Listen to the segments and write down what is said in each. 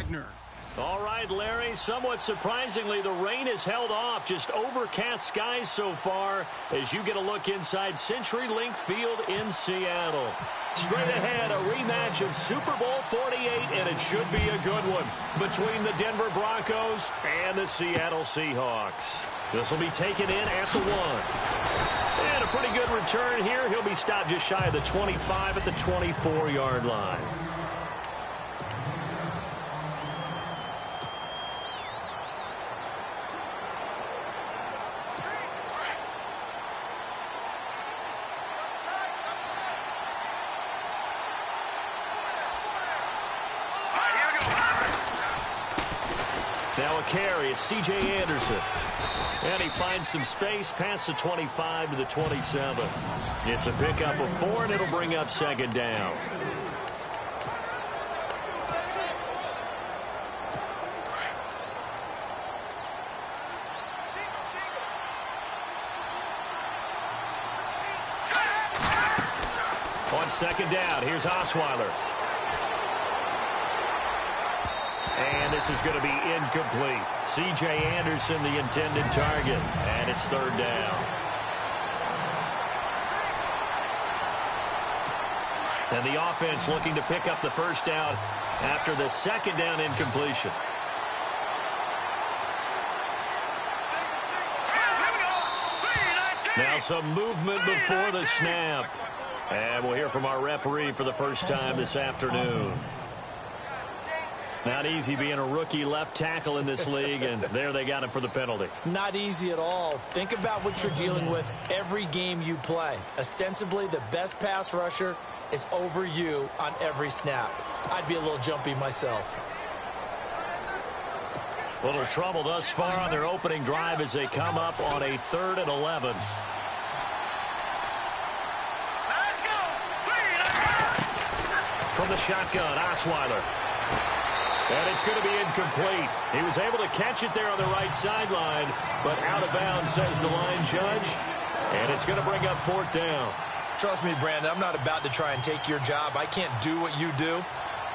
Wagner. All right, Larry, somewhat surprisingly, the rain has held off. Just overcast skies so far as you get a look inside CenturyLink Field in Seattle. Straight ahead, a rematch of Super Bowl 48, and it should be a good one between the Denver Broncos and the Seattle Seahawks. This will be taken in at the 1. And a pretty good return here. He'll be stopped just shy of the 25 at the 24-yard line. Now a carry, it's C.J. Anderson. And he finds some space past the 25 to the 27. It's a pickup of 4, and it'll bring up second down. On second down, here's Osweiler. And this is going to be incomplete. C.J. Anderson, the intended target. And it's third down. And the offense looking to pick up the first down after the second down incompletion. Now some movement before the snap. And we'll hear from our referee for the first time this afternoon. Not easy being a rookie left tackle in this league, and there they got him for the penalty. Not easy at all. Think about what you're dealing with every game you play. Ostensibly, the best pass rusher is over you on every snap. I'd be a little jumpy myself. Little trouble thus far on their opening drive as they come up on a 3rd and 11. From the shotgun, Osweiler. And it's going to be incomplete. He was able to catch it there on the right sideline, but out of bounds, says the line judge. And it's going to bring up 4th down. Trust me, Brandon, I'm not about to try and take your job. I can't do what you do.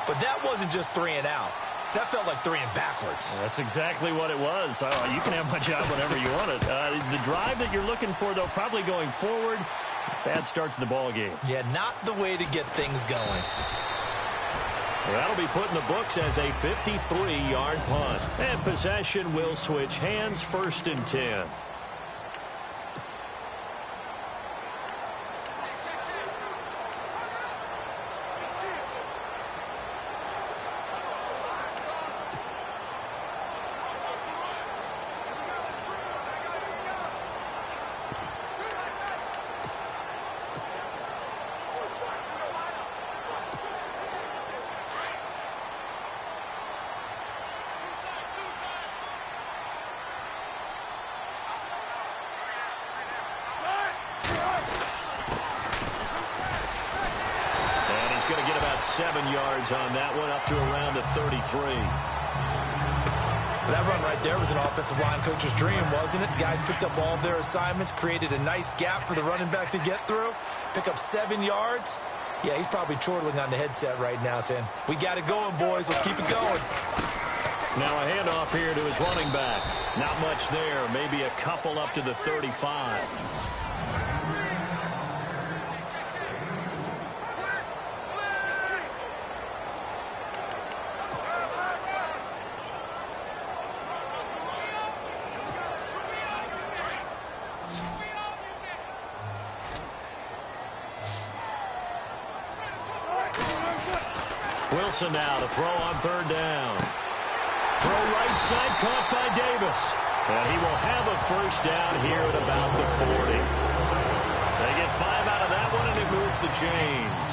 But that wasn't just 3 and out. That felt like 3 and backwards. That's exactly what it was. You can have my job whenever you want it. The drive that you're looking for, though, probably going forward. Bad start to the ball game. Yeah, not the way to get things going. Well, that'll be put in the books as a 53-yard punt. And possession will switch hands, 1st and 10. Going to get about 7 yards on that one, up to around the 33. That run right there was an offensive line coach's dream, wasn't it? Guys picked up all their assignments, created a nice gap for the running back to get through, pick up 7 yards. Yeah, he's probably chortling on the headset right now saying, we got it going, boys. Let's keep it going. Now a handoff here to his running back. Not much there. Maybe a couple up to the 35. Wilson now to throw on 3rd down. Throw right side, caught by Davis. And he will have a first down here at about the 40. They get 5 out of that one, and it moves the chains.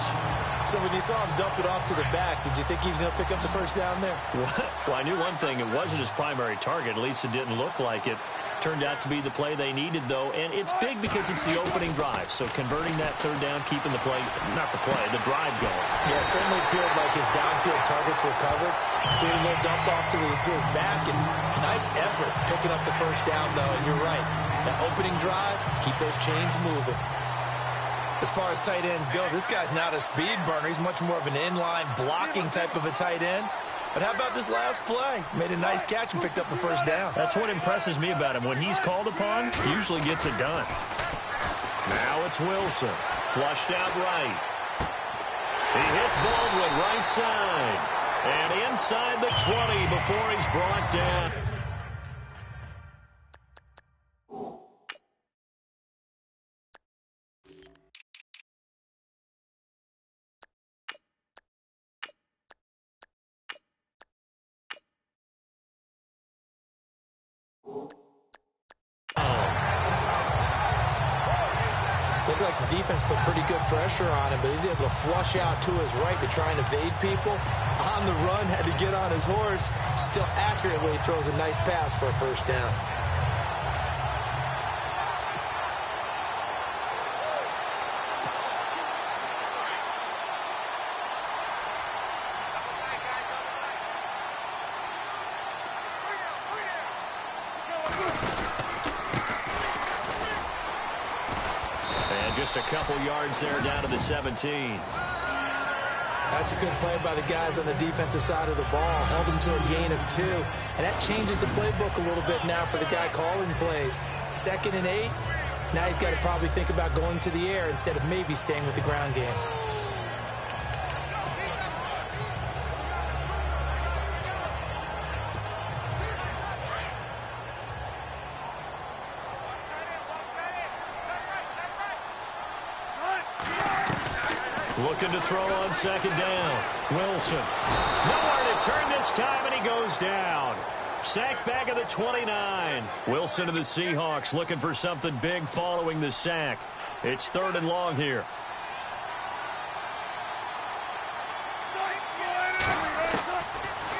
So when you saw him dump it off to the back, did you think he was going to pick up the first down there? Well, I knew one thing. It wasn't his primary target. At least it didn't look like it. Turned out to be the play they needed, though, and it's big because it's the opening drive. So converting that 3rd down, keeping the play, not the play, the drive going. Yeah, certainly appeared like his downfield targets were covered. Threw a little dump off to his back, and nice effort picking up the first down, though, and you're right. That opening drive, keep those chains moving. As far as tight ends go, this guy's not a speed burner. He's much more of an inline blocking type of a tight end. But how about this last play? Made a nice catch and picked up the first down. That's what impresses me about him. When he's called upon, he usually gets it done. Now it's Wilson. Flushed out right. He hits Baldwin right side. And inside the 20 before he's brought down. Looked like the defense put pretty good pressure on him, but he's able to flush out to his right to try and evade people. On the run, had to get on his horse. Still accurately throws a nice pass for a first down. Just a couple yards there down to the 17. That's a good play by the guys on the defensive side of the ball. Held them to a gain of 2. And that changes the playbook a little bit now for the guy calling plays. 2nd and 8. Now he's got to probably think about going to the air instead of maybe staying with the ground game. Looking to throw on 2nd down. Wilson. Nowhere to turn this time, and he goes down. Sacked back at the 29. Wilson to the Seahawks looking for something big following the sack. It's 3rd and long here.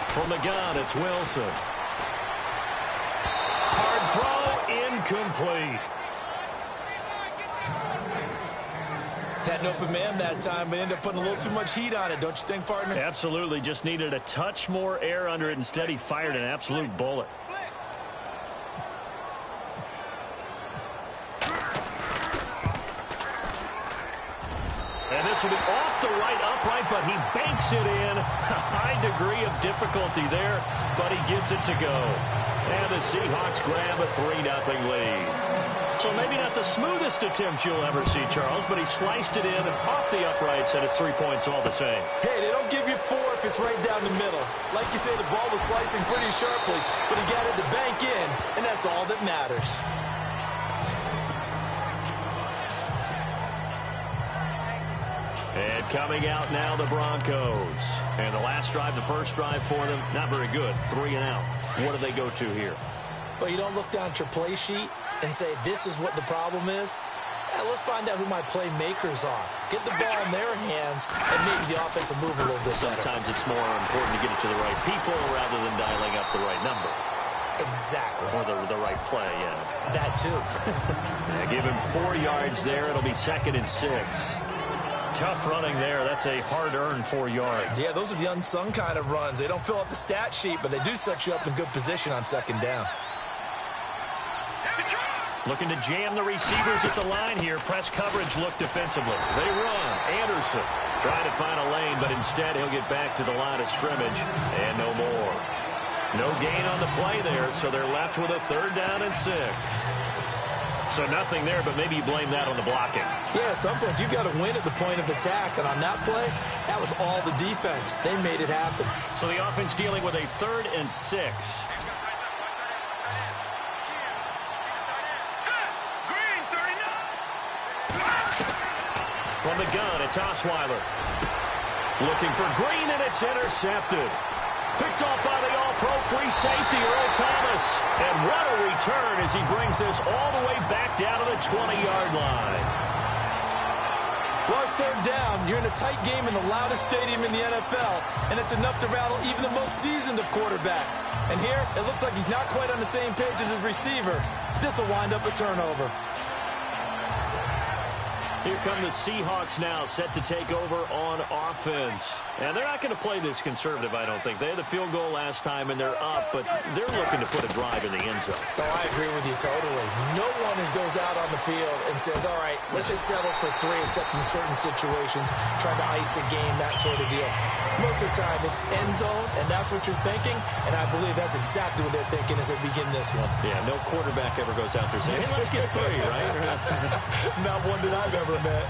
From the gun, it's Wilson. Hard throw, incomplete. Had an open man that time, but ended up putting a little too much heat on it, don't you think, partner? Absolutely. Just needed a touch more air under it. Instead, he fired an absolute bullet. And this will be off the right upright, but he banks it in. A high degree of difficulty there, but he gets it to go. And the Seahawks grab a 3-0 lead. So maybe not the smoothest attempt you'll ever see, Charles, but he sliced it in off the uprights, and it's 3 points all the same. Hey, they don't give you 4 if it's right down the middle. Like you say, the ball was slicing pretty sharply, but he got it to bank in, and that's all that matters. And coming out now, the Broncos. And the last drive, the first drive for them, not very good. 3 and out. What do they go to here? Well, you don't look down at your play sheet and say, this is what the problem is. Let's find out who my playmakers are. Get the ball in their hands, and maybe the offense will move a little bit better. Sometimes it's more important to get it to the right people rather than dialing up the right number. Exactly. Or the right play, yeah. That too. Give him 4 yards there. It'll be 2nd and 6. Tough running there. That's a hard-earned 4 yards. Yeah, those are the unsung kind of runs. They don't fill up the stat sheet, but they do set you up in good position on 2nd down. Looking to jam the receivers at the line here. Press coverage look defensively. They run. Anderson trying to find a lane, but instead he'll get back to the line of scrimmage. And no more. No gain on the play there, so they're left with a 3rd down and 6. So nothing there, but maybe you blame that on the blocking. Yeah, at some point you've got to win at the point of attack, and on that play, that was all the defense. They made it happen. So the offense dealing with a 3rd and 6. From the gun, it's Osweiler. Looking for Green, and it's intercepted. Picked off by the all-pro free safety, Earl Thomas. And what a return as he brings this all the way back down to the 20-yard line. Well, it's 3rd down. You're in a tight game in the loudest stadium in the NFL, and it's enough to rattle even the most seasoned of quarterbacks. And here, it looks like he's not quite on the same page as his receiver. This will wind up a turnover. Here come the Seahawks now, set to take over on offense. And they're not going to play this conservative, I don't think. They had the field goal last time, and they're up, but they're looking to put a drive in the end zone. Oh, I agree with you totally. No one goes out on the field and says, all right, let's just settle for 3, except in certain situations, trying to ice a game, that sort of deal. Most of the time, it's end zone, and that's what you're thinking, and I believe that's exactly what they're thinking as they begin this one. Yeah, no quarterback ever goes out there saying, hey, let's get 3, right? Not one that I've ever met.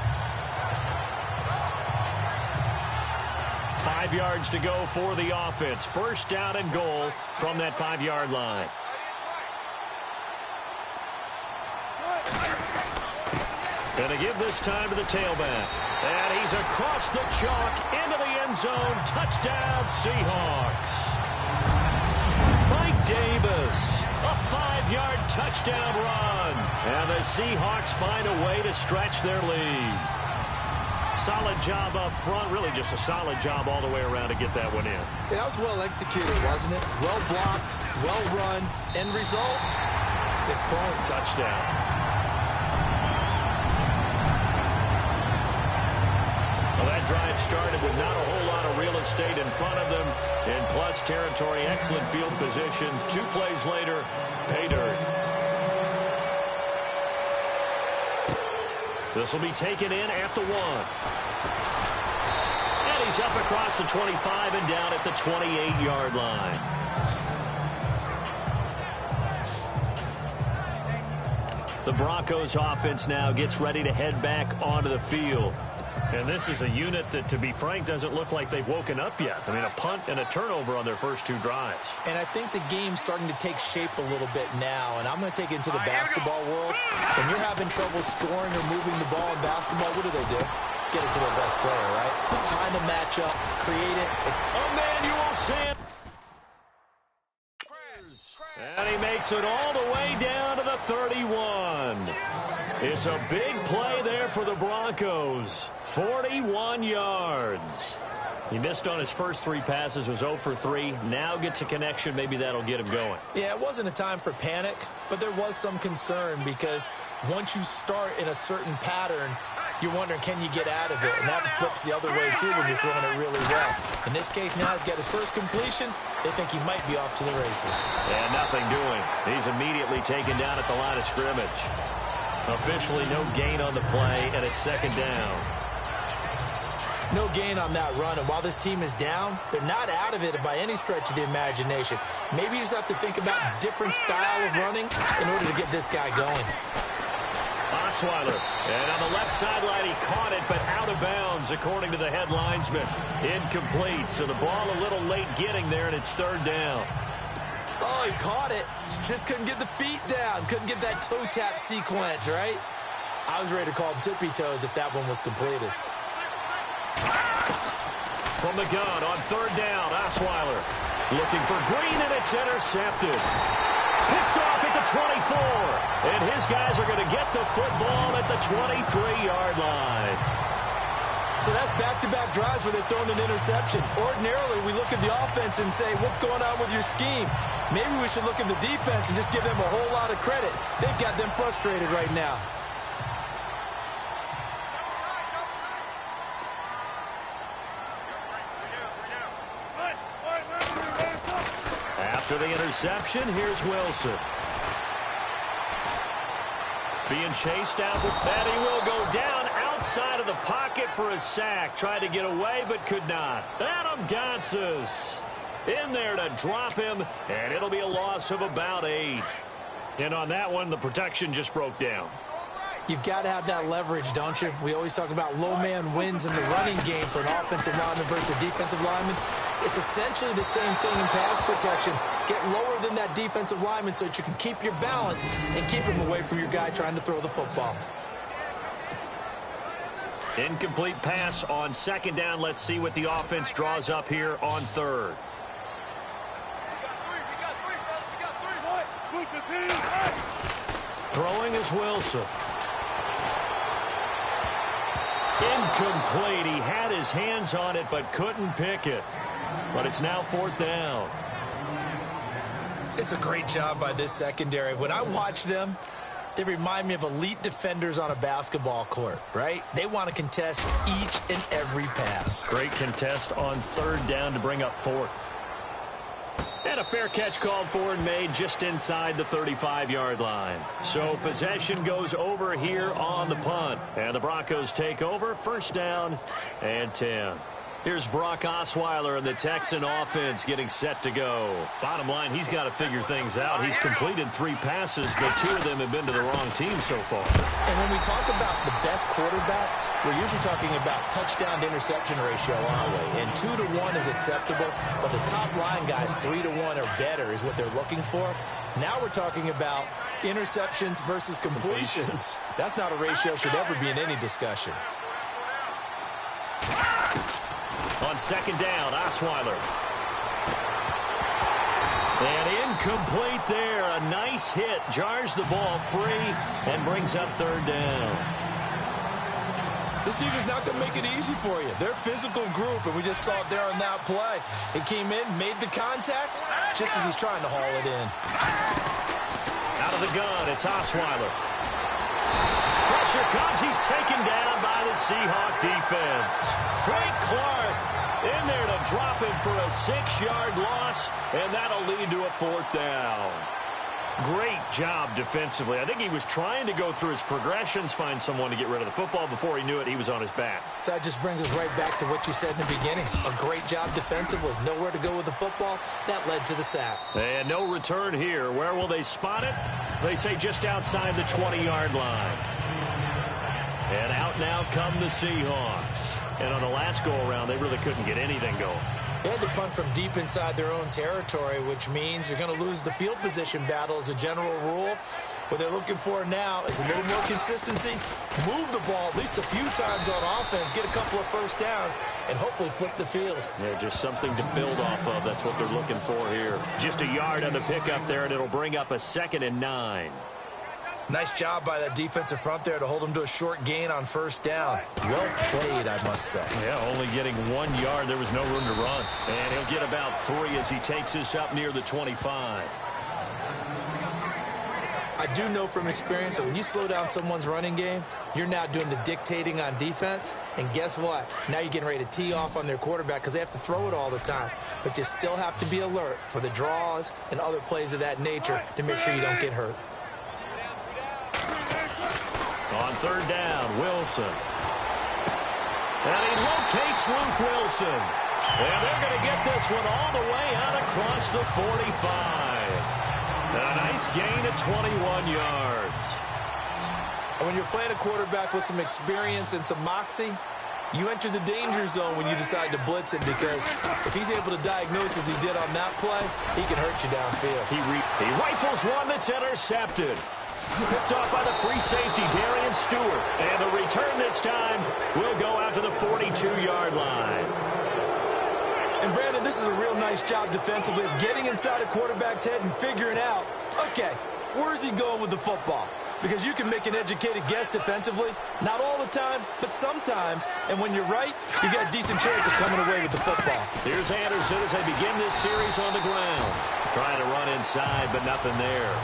5 yards to go for the offense. First down and goal from that 5-yard line. Gonna give this time to the tailback. And he's across the chalk into the end zone. Touchdown, Seahawks. Mike Davis, a 5-yard touchdown run. And the Seahawks find a way to stretch their lead. Solid job up front. Really just a solid job all the way around to get that one in. Yeah, that was well executed, wasn't it? Well blocked, well run. End result, 6 points. Touchdown. Well, that drive started with not a whole lot of real estate in front of them. In plus territory, excellent field position. 2 plays later, pay dirt. This will be taken in at the 1. And he's up across the 25 and down at the 28-yard line. The Broncos offense now gets ready to head back onto the field. And this is a unit that, to be frank, doesn't look like they've woken up yet. I mean, a punt and a turnover on their first 2 drives. And I think the game's starting to take shape a little bit now. And I'm going to take it into the basketball world. When you're having trouble scoring or moving the ball in basketball, what do? Get it to their best player, right? Find a matchup, create it. It's Emmanuel Sanders. And he makes it all the way down to the 31. It's a big play there for the Broncos. 41 yards. He missed on his first 3 passes, was 0 for 3. Now gets a connection. Maybe that'll get him going. Yeah, it wasn't a time for panic, but there was some concern because once you start in a certain pattern, you're wondering, can you get out of it? And that flips the other way, too, when you're throwing it really well. In this case, now he's got his first completion. They think he might be off to the races. And nothing doing. He's immediately taken down at the line of scrimmage. Officially no gain on the play, and it's 2nd down. No gain on that run, and while this team is down, they're not out of it by any stretch of the imagination. Maybe you just have to think about a different style of running in order to get this guy going. Osweiler, and on the left sideline, he caught it, but out of bounds, according to the head linesman. Incomplete, so the ball a little late getting there, and it's 3rd down. Oh, he caught it. Just couldn't get the feet down. Couldn't get that toe tap sequence, right? I was ready to call him tippy toes if that one was completed. From the gun on 3rd down, Osweiler looking for Green, and it's intercepted. Picked off at the 24, and his guys are going to get the football at the 23-yard line. So that's back-to-back drives where they're throwing an interception. Ordinarily, we look at the offense and say, what's going on with your scheme? Maybe we should look at the defense and just give them a whole lot of credit. They've got them frustrated right now. After the interception, here's Wilson. Being chased out, and he will go down outside of the pocket for a sack. Tried to get away, but could not. Adam Gotsis in there to drop him, and it'll be a loss of about 8. And on that one, the protection just broke down. You've got to have that leverage, don't you? We always talk about low man wins in the running game for an offensive lineman versus a defensive lineman. It's essentially the same thing in pass protection. Get lower than that defensive lineman so that you can keep your balance and keep him away from your guy trying to throw the football. Incomplete pass on 2nd down. Let's see what the offense draws up here on 3rd. Throwing is Wilson. Incomplete. He had his hands on it but couldn't pick it. But it's now 4th down. It's a great job by this secondary. When I watch them, They remind me of elite defenders on a basketball court, right? They want to contest each and every pass. Great contest on 3rd down to bring up 4th. And a fair catch called for and made just inside the 35-yard line. So possession goes over here on the punt. And the Broncos take over, 1st down and 10. Here's Brock Osweiler and the Texan offense getting set to go. Bottom line, he's got to figure things out. He's completed 3 passes, but 2 of them have been to the wrong team so far. And when we talk about the best quarterbacks, we're usually talking about touchdown to interception ratio, aren't we? And 2 to 1 is acceptable, but the top line guys, 3 to 1 or better is what they're looking for. Now we're talking about interceptions versus completions. That's not a ratio should ever be in any discussion. On 2nd down, Osweiler. And incomplete there. A nice hit. Jars the ball free and brings up 3rd down. This team is not going to make it easy for you. They're a physical group, and we just saw it there on that play. It came in, made the contact, just as he's trying to haul it in. Out of the gun, it's Osweiler. Pressure comes. He's taken down by the Seahawk defense. Frank Clark in there to drop him for a 6-yard loss, and that'll lead to a 4th down. Great job defensively. I think he was trying to go through his progressions, find someone to get rid of the football. Before he knew it, he was on his back. So that just brings us right back to what you said in the beginning. A great job defensively. Nowhere to go with the football. That led to the sack. And no return here. Where will they spot it? They say just outside the 20-yard line. And out now come the Seahawks. And on the last go-around, they really couldn't get anything going. They had to punt from deep inside their own territory, which means you're going to lose the field position battle as a general rule. What they're looking for now is a little more consistency, move the ball at least a few times on offense, get a couple of 1st downs, and hopefully flip the field. Yeah, just something to build off of. That's what they're looking for here. Just a yard on the pickup there, and it'll bring up a 2nd and 9. Nice job by that defensive front there to hold him to a short gain on 1st down. Well played, I must say. Yeah, only getting 1 yard. There was no room to run. And he'll get about 3 as he takes us up near the 25. I do know from experience that when you slow down someone's running game, you're now doing the dictating on defense. And guess what? Now you're getting ready to tee off on their quarterback because they have to throw it all the time. But you still have to be alert for the draws and other plays of that nature to make sure you don't get hurt. On 3rd down, Wilson. And he locates Luke Wilson. And they're going to get this one all the way out across the 45. And a nice gain of 21 yards. And when you're playing a quarterback with some experience and some moxie, you enter the danger zone when you decide to blitz him, because if he's able to diagnose as he did on that play, he can hurt you downfield. He rifles one that's intercepted. Picked off by the free safety, Darian Stewart. And the return this time will go out to the 42-yard line. And, Brandon, this is a real nice job defensively of getting inside a quarterback's head and figuring out, okay, where's he going with the football? Because you can make an educated guess defensively. Not all the time, but sometimes. And when you're right, you got a decent chance of coming away with the football. Here's Anderson as they begin this series on the ground. Trying to run inside, but nothing there.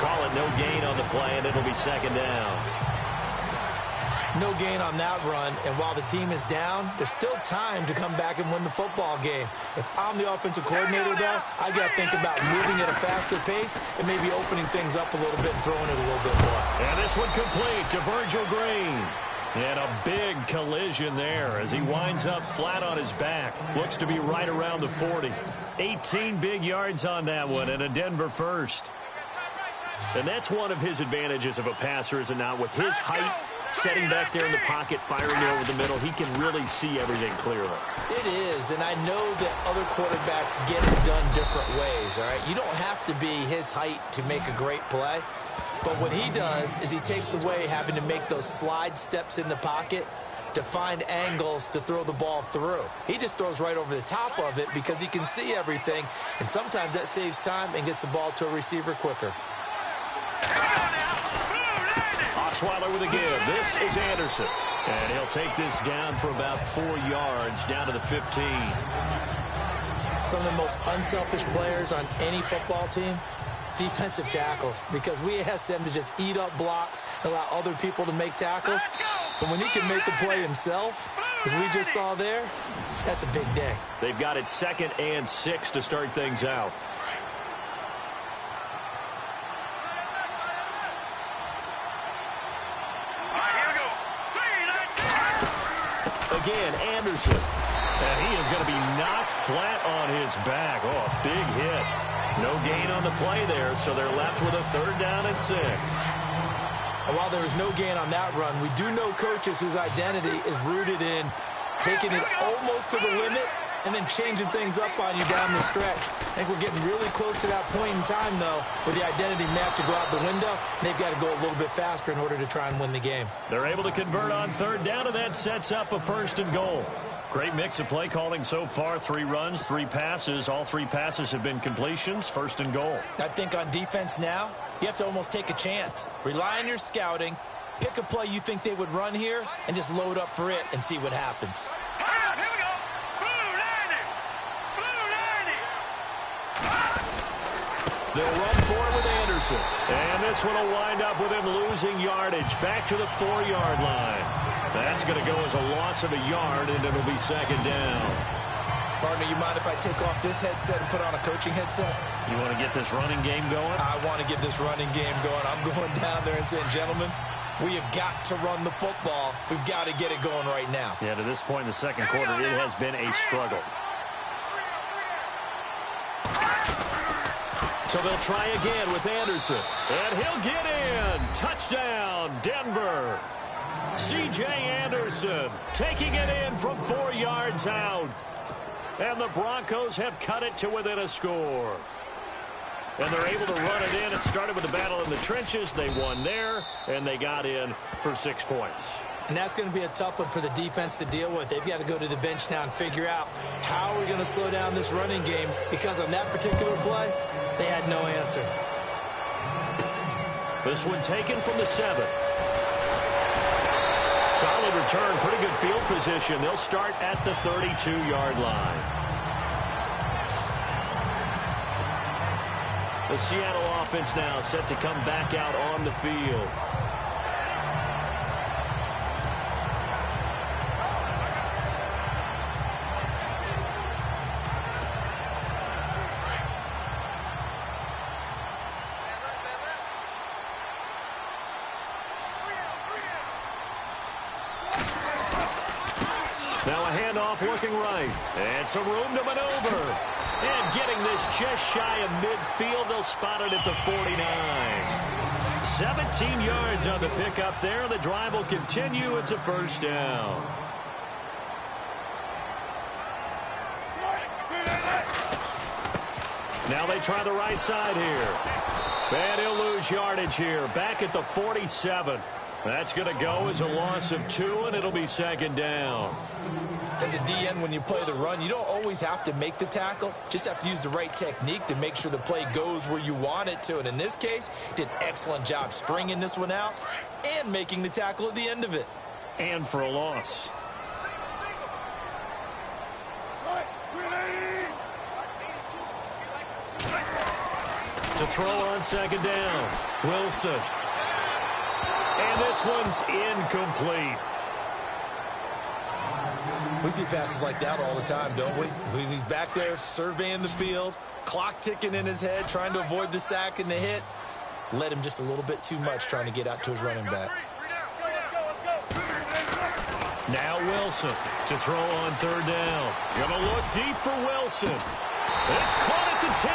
Call it no gain on the play, and it'll be 2nd down. No gain on that run, and while the team is down, there's still time to come back and win the football game. If I'm the offensive coordinator, though, I got to think about moving at a faster pace and maybe opening things up a little bit and throwing it a little bit more. And this one complete to Virgil Green. And a big collision there as he winds up flat on his back. Looks to be right around the 40. 18 big yards on that one, and a Denver first. And that's one of his advantages of a passer, is it not? With his height, setting back there in the pocket, firing it over the middle, he can really see everything clearly. It is, and I know that other quarterbacks get it done different ways, all right? You don't have to be his height to make a great play. But what he does is he takes away having to make those slide steps in the pocket to find angles to throw the ball through. He just throws right over the top of it because he can see everything, and sometimes that saves time and gets the ball to a receiver quicker. Osweiler with a give. This is Anderson. And he'll take this down for about 4 yards, down to the 15. Some of the most unselfish players on any football team defensive tackles, because we asked them to just eat up blocks and allow other people to make tackles. But when he can make the play himself, as we just saw there, that's a big day. They've got it 2nd and 6 to start things out. Again, Anderson. And he is going to be knocked flat on his back. Oh, a big hit. No gain on the play there, so they're left with a 3rd down and 6. And while there was no gain on that run, we do know coaches whose identity is rooted in taking it almost to the limit and then changing things up on you down the stretch. I think we're getting really close to that point in time, though, where the identity may have to go out the window, and they've got to go a little bit faster in order to try and win the game. They're able to convert on 3rd down, and that sets up a 1st and goal. Great mix of play calling so far. 3 runs, 3 passes. All 3 passes have been completions. 1st and goal. I think on defense now, you have to almost take a chance. Rely on your scouting. Pick a play you think they would run here and just load up for it and see what happens. They'll run forward with Anderson. And this one will wind up with him losing yardage back to the 4-yard line. That's going to go as a loss of a yard, and it'll be 2nd down. Partner, you mind if I take off this headset and put on a coaching headset? You want to get this running game going? I want to get this running game going. I'm going down there and saying, gentlemen, we have got to run the football. We've got to get it going right now. Yeah, to this point in the 2nd quarter, it has been a struggle. So they'll try again with Anderson. And he'll get in. Touchdown, Denver. C.J. Anderson taking it in from 4 yards out. And the Broncos have cut it to within a score. And they're able to run it in. It started with the battle in the trenches. They won there, and they got in for 6 points. And that's going to be a tough one for the defense to deal with. They've got to go to the bench now and figure out how we're going to slow down this running game, because on that particular play, they had no answer. This one taken from the 7. Solid return, pretty good field position. They'll start at the 32-yard line. The Seattle offense now set to come back out on the field. Now a handoff looking right. And some room to maneuver. And getting this just shy of midfield. They'll spot it at the 49. 17 yards on the pickup there. The drive will continue. It's a 1st down. Now they try the right side here. And he'll lose yardage here. Back at the 47. That's going to go as a loss of 2, and it'll be 2nd down. As a DN, when you play the run, you don't always have to make the tackle. Just have to use the right technique to make sure the play goes where you want it to. And in this case, did an excellent job stringing this one out and making the tackle at the end of it. And for a loss. To throw on 2nd down. Wilson. And this one's incomplete. We see passes like that all the time, don't we? He's back there surveying the field, clock ticking in his head, trying to avoid the sack and the hit. Led him just a little bit too much trying to get out to his running back. Now Wilson to throw on 3rd down. Going to look deep for Wilson. It's caught at the 10.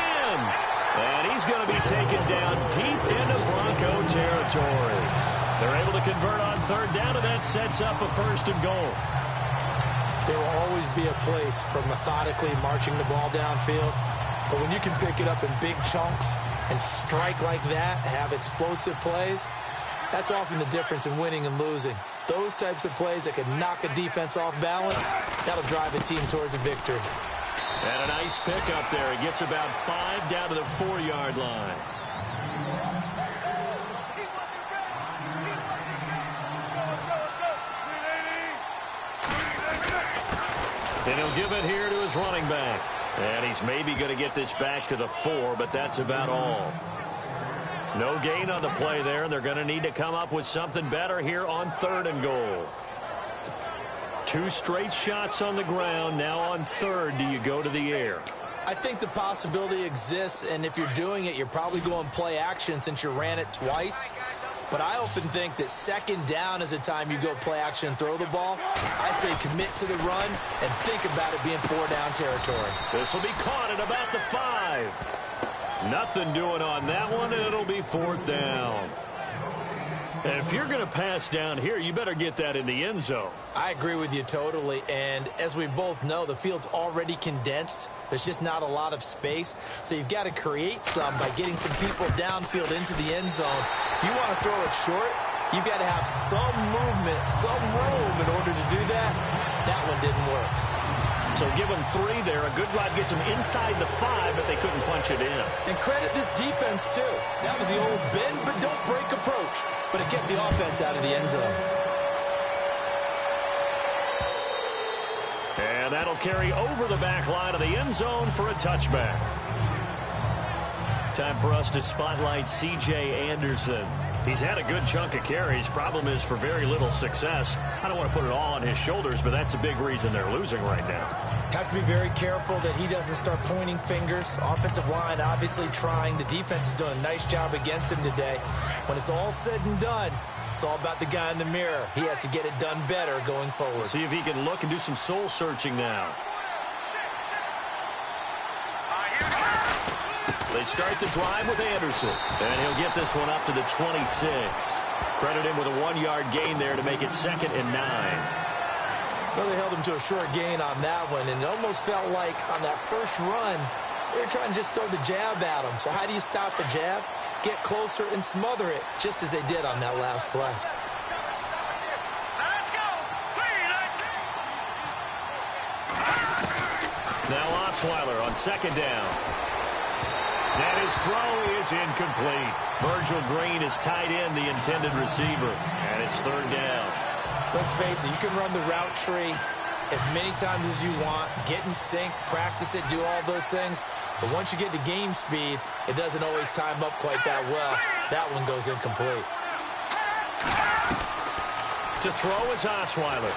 And he's going to be taken down deep into Bronco territory. They're able to convert on 3rd down, and that sets up a 1st and goal. There will always be a place for methodically marching the ball downfield. But when you can pick it up in big chunks and strike like that, have explosive plays, that's often the difference in winning and losing. Those types of plays that can knock a defense off balance, that'll drive a team towards a victory. And a nice pickup there. He gets about 5 down to the 4-yard line. And he'll give it here to his running back. And he's maybe going to get this back to the 4, but that's about all. No gain on the play there. They're going to need to come up with something better here on 3rd and goal. 2 straight shots on the ground. Now on 3rd, do you go to the air? I think the possibility exists, and if you're doing it, you're probably going play action since you ran it twice. But I often think that 2nd down is a time you go play action and throw the ball. I say commit to the run and think about it being 4-down territory. This will be caught at about the 5. Nothing doing on that one, and it'll be 4th down. And if you're going to pass down here, you better get that in the end zone. I agree with you totally. And as we both know, the field's already condensed. There's just not a lot of space. So you've got to create some by getting some people downfield into the end zone. If you want to throw it short, you've got to have some movement, some room in order to do that. That one didn't work. So give them 3 there. A good drive gets them inside the 5, but they couldn't punch it in. And credit this defense, too. That was the old bend but don't break approach. But it kept the offense out of the end zone. And that'll carry over the back line of the end zone for a touchback. Time for us to spotlight C.J. Anderson. He's had a good chunk of carries. Problem is for very little success. I don't want to put it all on his shoulders, but that's a big reason they're losing right now. Have to be very careful that he doesn't start pointing fingers. Offensive line obviously trying. The defense is doing a nice job against him today. When it's all said and done, it's all about the guy in the mirror. He has to get it done better going forward. See if he can look and do some soul searching now. They start the drive with Anderson, and he'll get this one up to the 26. Credit him with a 1-yard gain there to make it 2nd and 9. Well, they held him to a short gain on that one, and it almost felt like on that first run, they were trying to just throw the jab at him. So how do you stop the jab? Get closer and smother it, just as they did on that last play. Now Osweiler on 2nd down. And his throw is incomplete. Virgil Green is tied in, the intended receiver. And it's 3rd down. Let's face it, you can run the route tree as many times as you want, get in sync, practice it, do all those things. But once you get to game speed, it doesn't always time up quite that well. That one goes incomplete. To throw is Osweiler.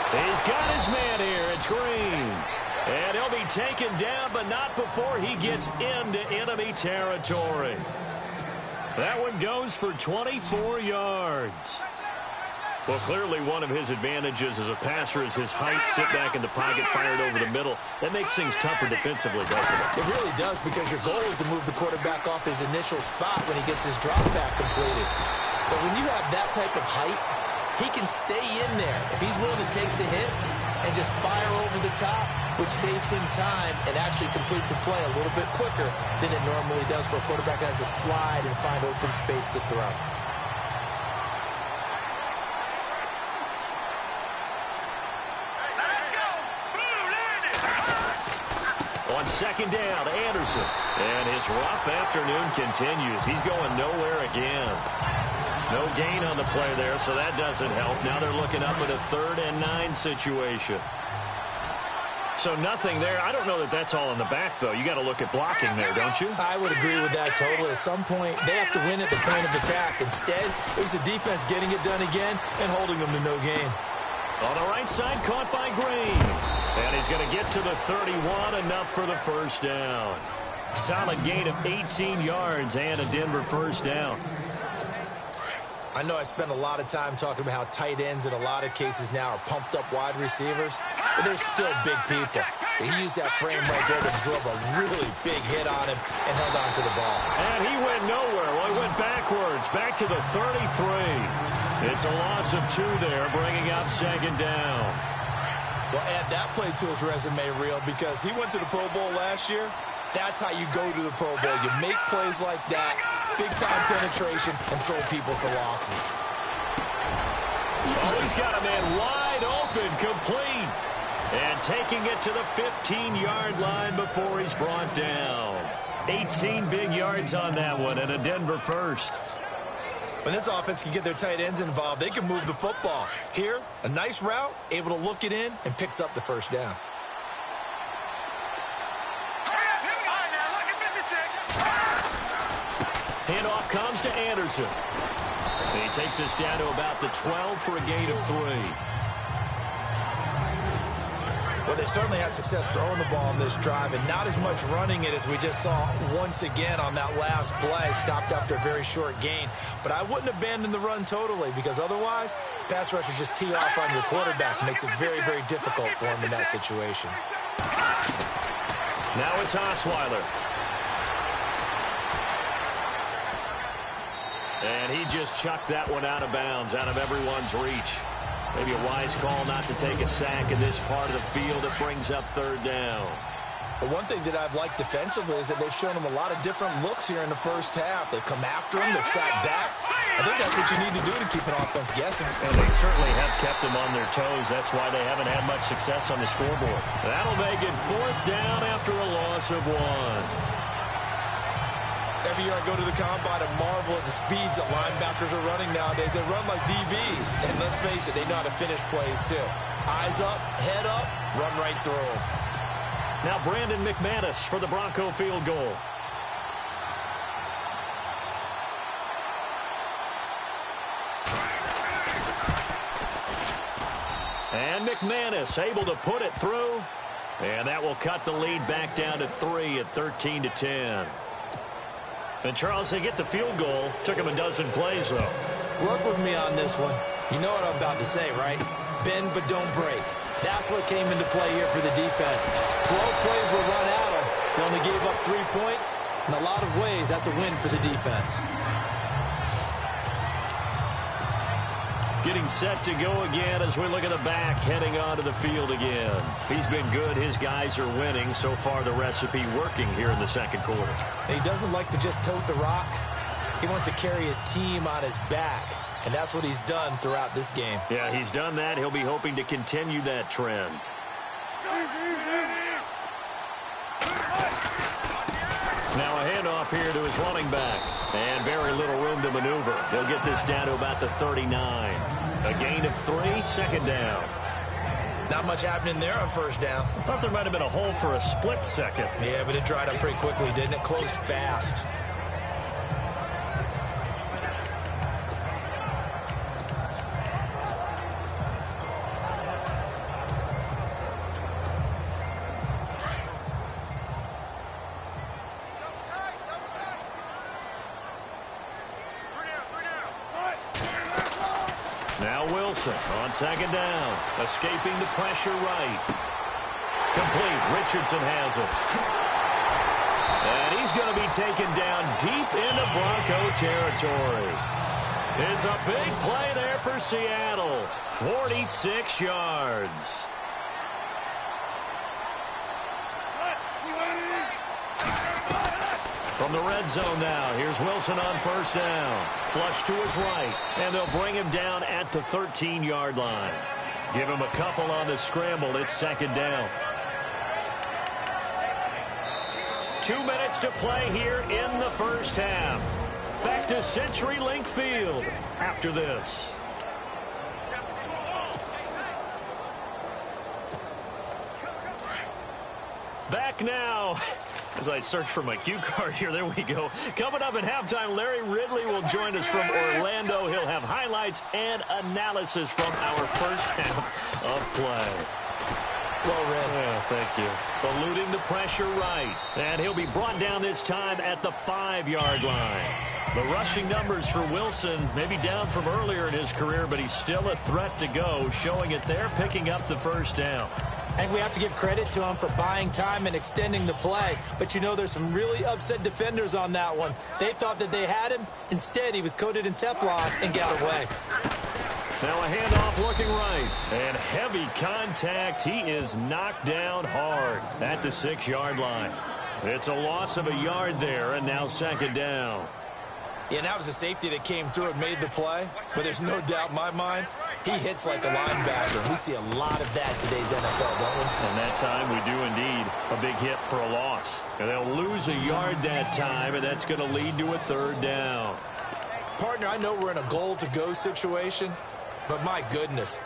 He's got his man here. It's Green. And he'll be taken down, but not before he gets into enemy territory. That one goes for 24 yards. Well, clearly one of his advantages as a passer is his height. Sit back in the pocket, fired over the middle. That makes things tougher defensively, doesn't it? It really does, because your goal is to move the quarterback off his initial spot when he gets his drop back completed. But when you have that type of height, he can stay in there if he's willing to take the hits and just fire over the top, which saves him time and actually completes a play a little bit quicker than it normally does for a quarterback that has to slide and find open space to throw. On 2nd down, Anderson. And his rough afternoon continues. He's going nowhere again. No gain on the play there, so that doesn't help. Now they're looking up at a 3rd and 9 situation. So nothing there. I don't know that that's all in the back, though. You got to look at blocking there, don't you? I would agree with that totally. At some point, they have to win at the point of attack. Instead, it was the defense getting it done again and holding them to no gain. On the right side, caught by Green. And he's going to get to the 31, enough for the 1st down. Solid gain of 18 yards and a Denver 1st down. I know I spent a lot of time talking about how tight ends in a lot of cases now are pumped up wide receivers, but they're still big people. He used that frame right there to absorb a really big hit on him and held on to the ball. And he went nowhere. Well, he went backwards, back to the 33. It's a loss of 2 there, bringing up 2nd down. Well, add that play to his resume reel, because he went to the Pro Bowl last year. That's how you go to the Pro Bowl. You make plays like that, big-time penetration, and throw people for losses. Oh, he's got a man wide open, complete. And taking it to the 15-yard line before he's brought down. 18 big yards on that one, and a Denver 1st. When this offense can get their tight ends involved, they can move the football. Here, a nice route, able to look it in, and picks up the 1st down. Handoff comes to Anderson. And he takes us down to about the 12 for a gain of 3. Well, they certainly had success throwing the ball on this drive, and not as much running it as we just saw once again on that last play. Stopped after a very short gain. But I wouldn't abandon the run totally, because otherwise, pass rushers just tee off on your quarterback. Makes it very, very difficult for him in that situation. Now it's Osweiler. And he just chucked that one out of bounds, out of everyone's reach. Maybe a wise call not to take a sack in this part of the field. It brings up 3rd down. But one thing that I've liked defensively is that they've shown him a lot of different looks here in the first half. They've come after him. They've sat back. I think that's what you need to do to keep an offense guessing. And they certainly have kept them on their toes. That's why they haven't had much success on the scoreboard. That'll make it 4th down after a loss of 1. Every year I go to the combine and marvel at the speeds that linebackers are running nowadays. They run like DBs. And let's face it, they know how to finish plays too. Eyes up, head up, run right through them. Now Brandon McManus for the Bronco field goal. And McManus able to put it through. And that will cut the lead back down to 3 at 13-10. And, Charles, they get the field goal. Took him a dozen plays, though. Work with me on this one. You know what I'm about to say, right? Bend but don't break. That's what came into play here for the defense. 12 plays were run at them. They only gave up 3 points. In a lot of ways, that's a win for the defense. Getting set to go again as we look at the back, heading onto the field again. He's been good. His guys are winning. So far, the recipe working here in the second quarter. And he doesn't like to just tote the rock. He wants to carry his team on his back. And that's what he's done throughout this game. Yeah, he's done that. He'll be hoping to continue that trend. Now a handoff here to his running back. And very little room to maneuver. They'll get this down to about the 39. A gain of 3, 2nd down. Not much happening there on 1st down. I thought there might have been a hole for a split second. Yeah, but it dried up pretty quickly, didn't it? Closed fast. Now Wilson on 2nd down. Escaping the pressure right. Complete. Richardson has it. And he's going to be taken down deep into Bronco territory. It's a big play there for Seattle. 46 yards. From the red zone now, here's Wilson on 1st down. Flush to his right, and they'll bring him down at the 13-yard line. Give him a couple on the scramble. It's 2nd down. 2 minutes to play here in the first half. Back to CenturyLink Field after this. Back now. As I search for my cue card here, there we go. Coming up at halftime, Larry Ridley will join us from Orlando. He'll have highlights and analysis from our first half of play. Well read. Yeah, thank you. Eluding the pressure right. And he'll be brought down this time at the 5-yard line. The rushing numbers for Wilson may be down from earlier in his career, but he's still a threat to go, showing it there, picking up the 1st down. I think we have to give credit to him for buying time and extending the play. But, you know, there's some really upset defenders on that one. They thought that they had him. Instead, he was coated in Teflon and got away. Now a handoff looking right. And heavy contact. He is knocked down hard at the 6-yard line. It's a loss of a yard there, and now 2nd down. Yeah, and that was a safety that came through and made the play. But there's no doubt in my mind, he hits like a linebacker. We see a lot of that in today's NFL, don't we? And that time we do indeed. A big hit for a loss. And they'll lose a yard that time, and that's going to lead to a 3rd down. Partner, I know we're in a goal-to-go situation, but my goodness,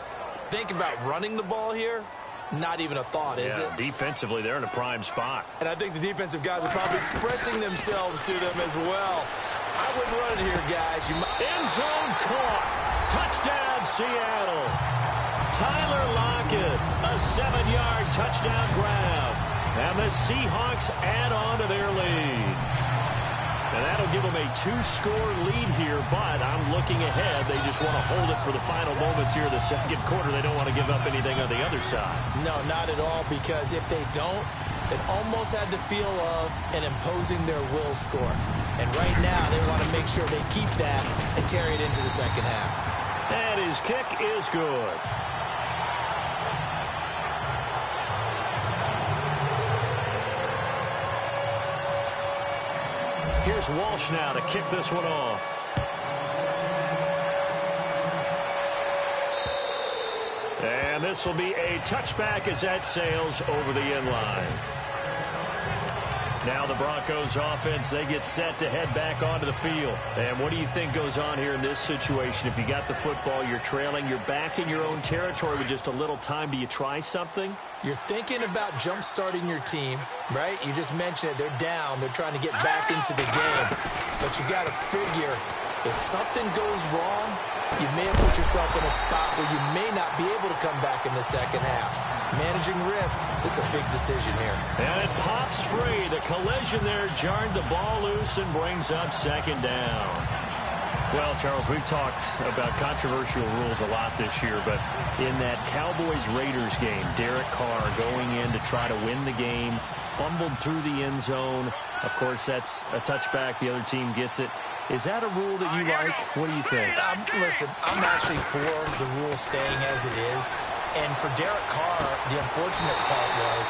think about running the ball here. Not even a thought, is it? Defensively, they're in a prime spot. And I think the defensive guys are probably expressing themselves to them as well. I wouldn't run it here, guys. End zone caught. Touchdown, Seattle. Tyler Lockett, a 7-yard touchdown grab. And the Seahawks add on to their lead. And that'll give them a 2-score lead here, but I'm looking ahead. They just want to hold it for the final moments here in the second quarter. They don't want to give up anything on the other side. No, not at all, because if they don't, it almost had the feel of an imposing their will score. And right now, they want to make sure they keep that and carry it into the second half. And his kick is good. Here's Walsh now to kick this one off. And this will be a touchback as that sails over the end line. Now the Broncos offense, they get set to head back onto the field. And what do you think goes on here in this situation? If you got the football, you're trailing, you're back in your own territory with just a little time. Do you try something? You're thinking about jump-starting your team, right? You just mentioned it. They're down. They're trying to get back into the game. But you got to figure, if something goes wrong, you may have put yourself in a spot where you may not be able to come back in the second half. Managing risk is a big decision here. And it pops free. The collision there jarred the ball loose and brings up second down. Well, Charles, we've talked about controversial rules a lot this year, but in that Cowboys-Raiders game, Derek Carr going in to try to win the game, fumbled through the end zone. Of course, that's a touchback. The other team gets it. Is that a rule that you like? What do you think? Listen, I'm actually for the rule staying as it is. And for Derek Carr, the unfortunate part was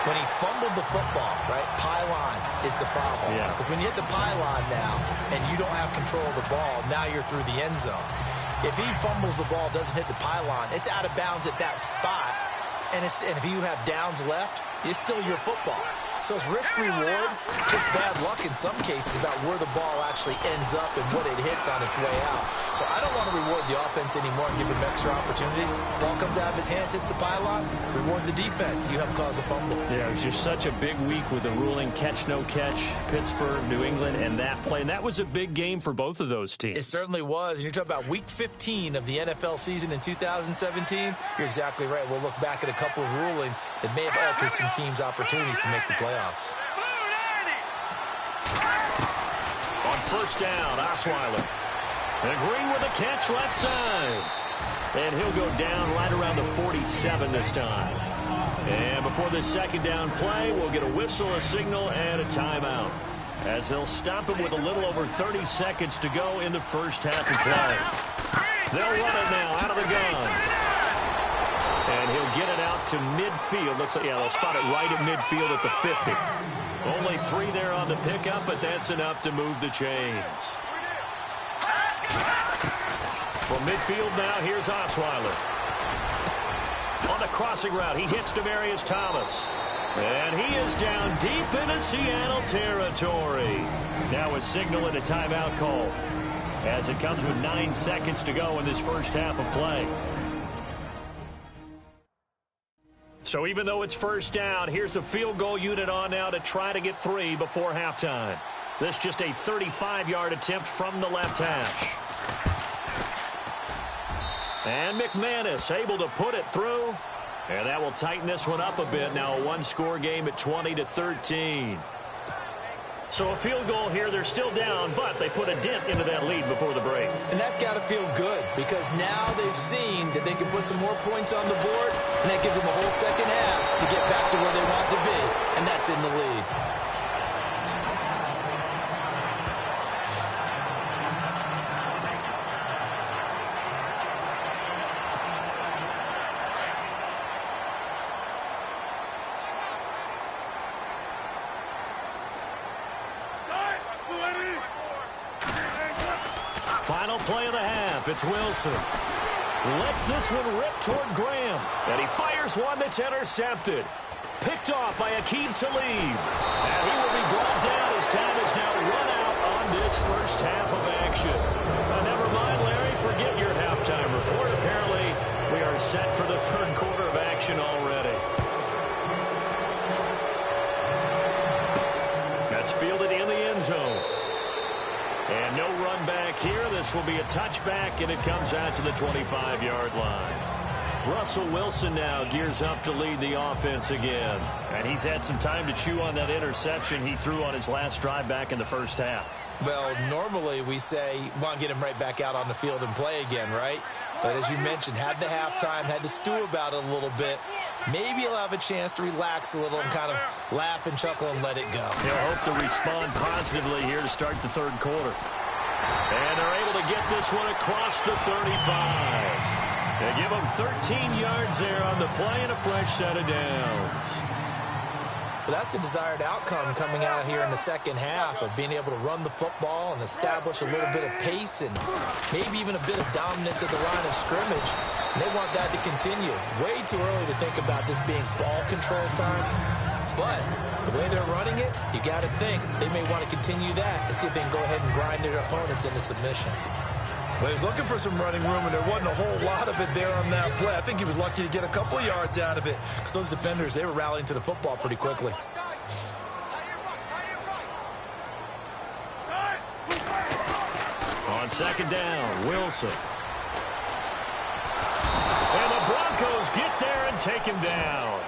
when he fumbled the football, right? Pylon is the problem. Yeah. Because when you hit the pylon now and you don't have control of the ball, now you're through the end zone. If he fumbles the ball, doesn't hit the pylon, it's out of bounds at that spot. And if you have downs left, it's still your football. So it's risk-reward, just bad luck in some cases about where the ball actually ends up and what it hits on its way out. So I don't want to reward the offense anymore and give them extra opportunities. Ball comes out of his hands, hits the pylon, reward the defense. You have caused a fumble. Yeah, it was just such a big week with the ruling catch, no catch, Pittsburgh, New England, and that play. And that was a big game for both of those teams. It certainly was. And you're talking about week 15 of the NFL season in 2017. You're exactly right. We'll look back at a couple of rulings that may have altered some teams' opportunities to make the playoffs. On first down, Osweiler. And Green with a catch left side. And he'll go down right around the 47 this time. And before this second down play, we'll get a whistle, a signal, and a timeout, as they'll stop him with a little over 30 seconds to go in the first half of play. They'll run it now out of the gun. And he'll get it out to midfield. Looks like, yeah, they'll spot it right at midfield at the 50. Only 3 there on the pickup, but that's enough to move the chains. From midfield now, here's Osweiler. On the crossing route, he hits Demaryius Thomas. And he is down deep into Seattle territory. Now a signal and a timeout call, as it comes with 9 seconds to go in this first half of play. So even though it's first down, here's the field goal unit on now to try to get 3 before halftime. This just a 35-yard attempt from the left hash. And McManus able to put it through. And that will tighten this one up a bit. Now a one-score game at 20-13. So a field goal here, they're still down, but they put a dent into that lead before the break. And that's got to feel good, because now they've seen that they can put some more points on the board, and that gives them a whole second half to get back to where they want to be, and that's in the lead. Final play of the half. It's Wilson. Lets this one rip toward Graham. And he fires one that's intercepted. Picked off by Aqib Talib. And he will be brought down as time is now run out on this first half of action. Never mind, Larry. Forget your halftime report. Apparently, we are set for the third quarter of action already. That's fielded in the end zone. And no run back here. This will be a touchback, and it comes out to the 25-yard line. Russell Wilson now gears up to lead the offense again. And he's had some time to chew on that interception he threw on his last drive back in the first half. Well, normally we say, want to get him right back out on the field and play again, right? But as you mentioned, had the halftime, had to stew about it a little bit. Maybe he'll have a chance to relax a little and kind of laugh and chuckle and let it go. He'll hope to respond positively here to start the third quarter. And they're able to get this one across the 35. They give him 13 yards there on the play and a fresh set of downs. Well, that's the desired outcome coming out here in the second half of being able to run the football and establish a little bit of pace and maybe even a bit of dominance at the line of scrimmage. And they want that to continue. Way too early to think about this being ball control time. But the way they're running it, you got to think they may want to continue that and see if they can go ahead and grind their opponents into submission. Well, he's looking for some running room, and there wasn't a whole lot of it there on that play. I think he was lucky to get a couple of yards out of it because those defenders, they were rallying to the football pretty quickly. On second down, Wilson. And the Broncos get there and take him down.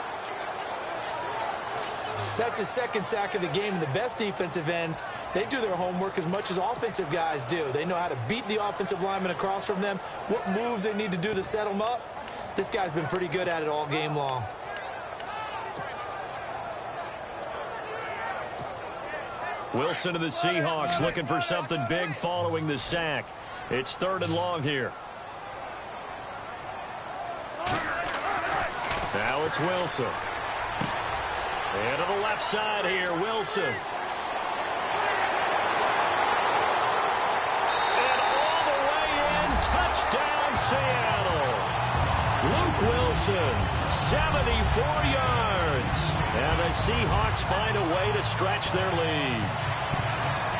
That's his second sack of the game, and the best defensive ends, they do their homework as much as offensive guys do. They know how to beat the offensive lineman across from them, what moves they need to do to set them up. This guy's been pretty good at it all game long. Wilson to the Seahawks looking for something big following the sack. It's 3rd and long here. Now it's Wilson. And to the left side here, Wilson. And all the way in, touchdown Seattle. Luke Wilson, 74 yards. And the Seahawks find a way to stretch their lead.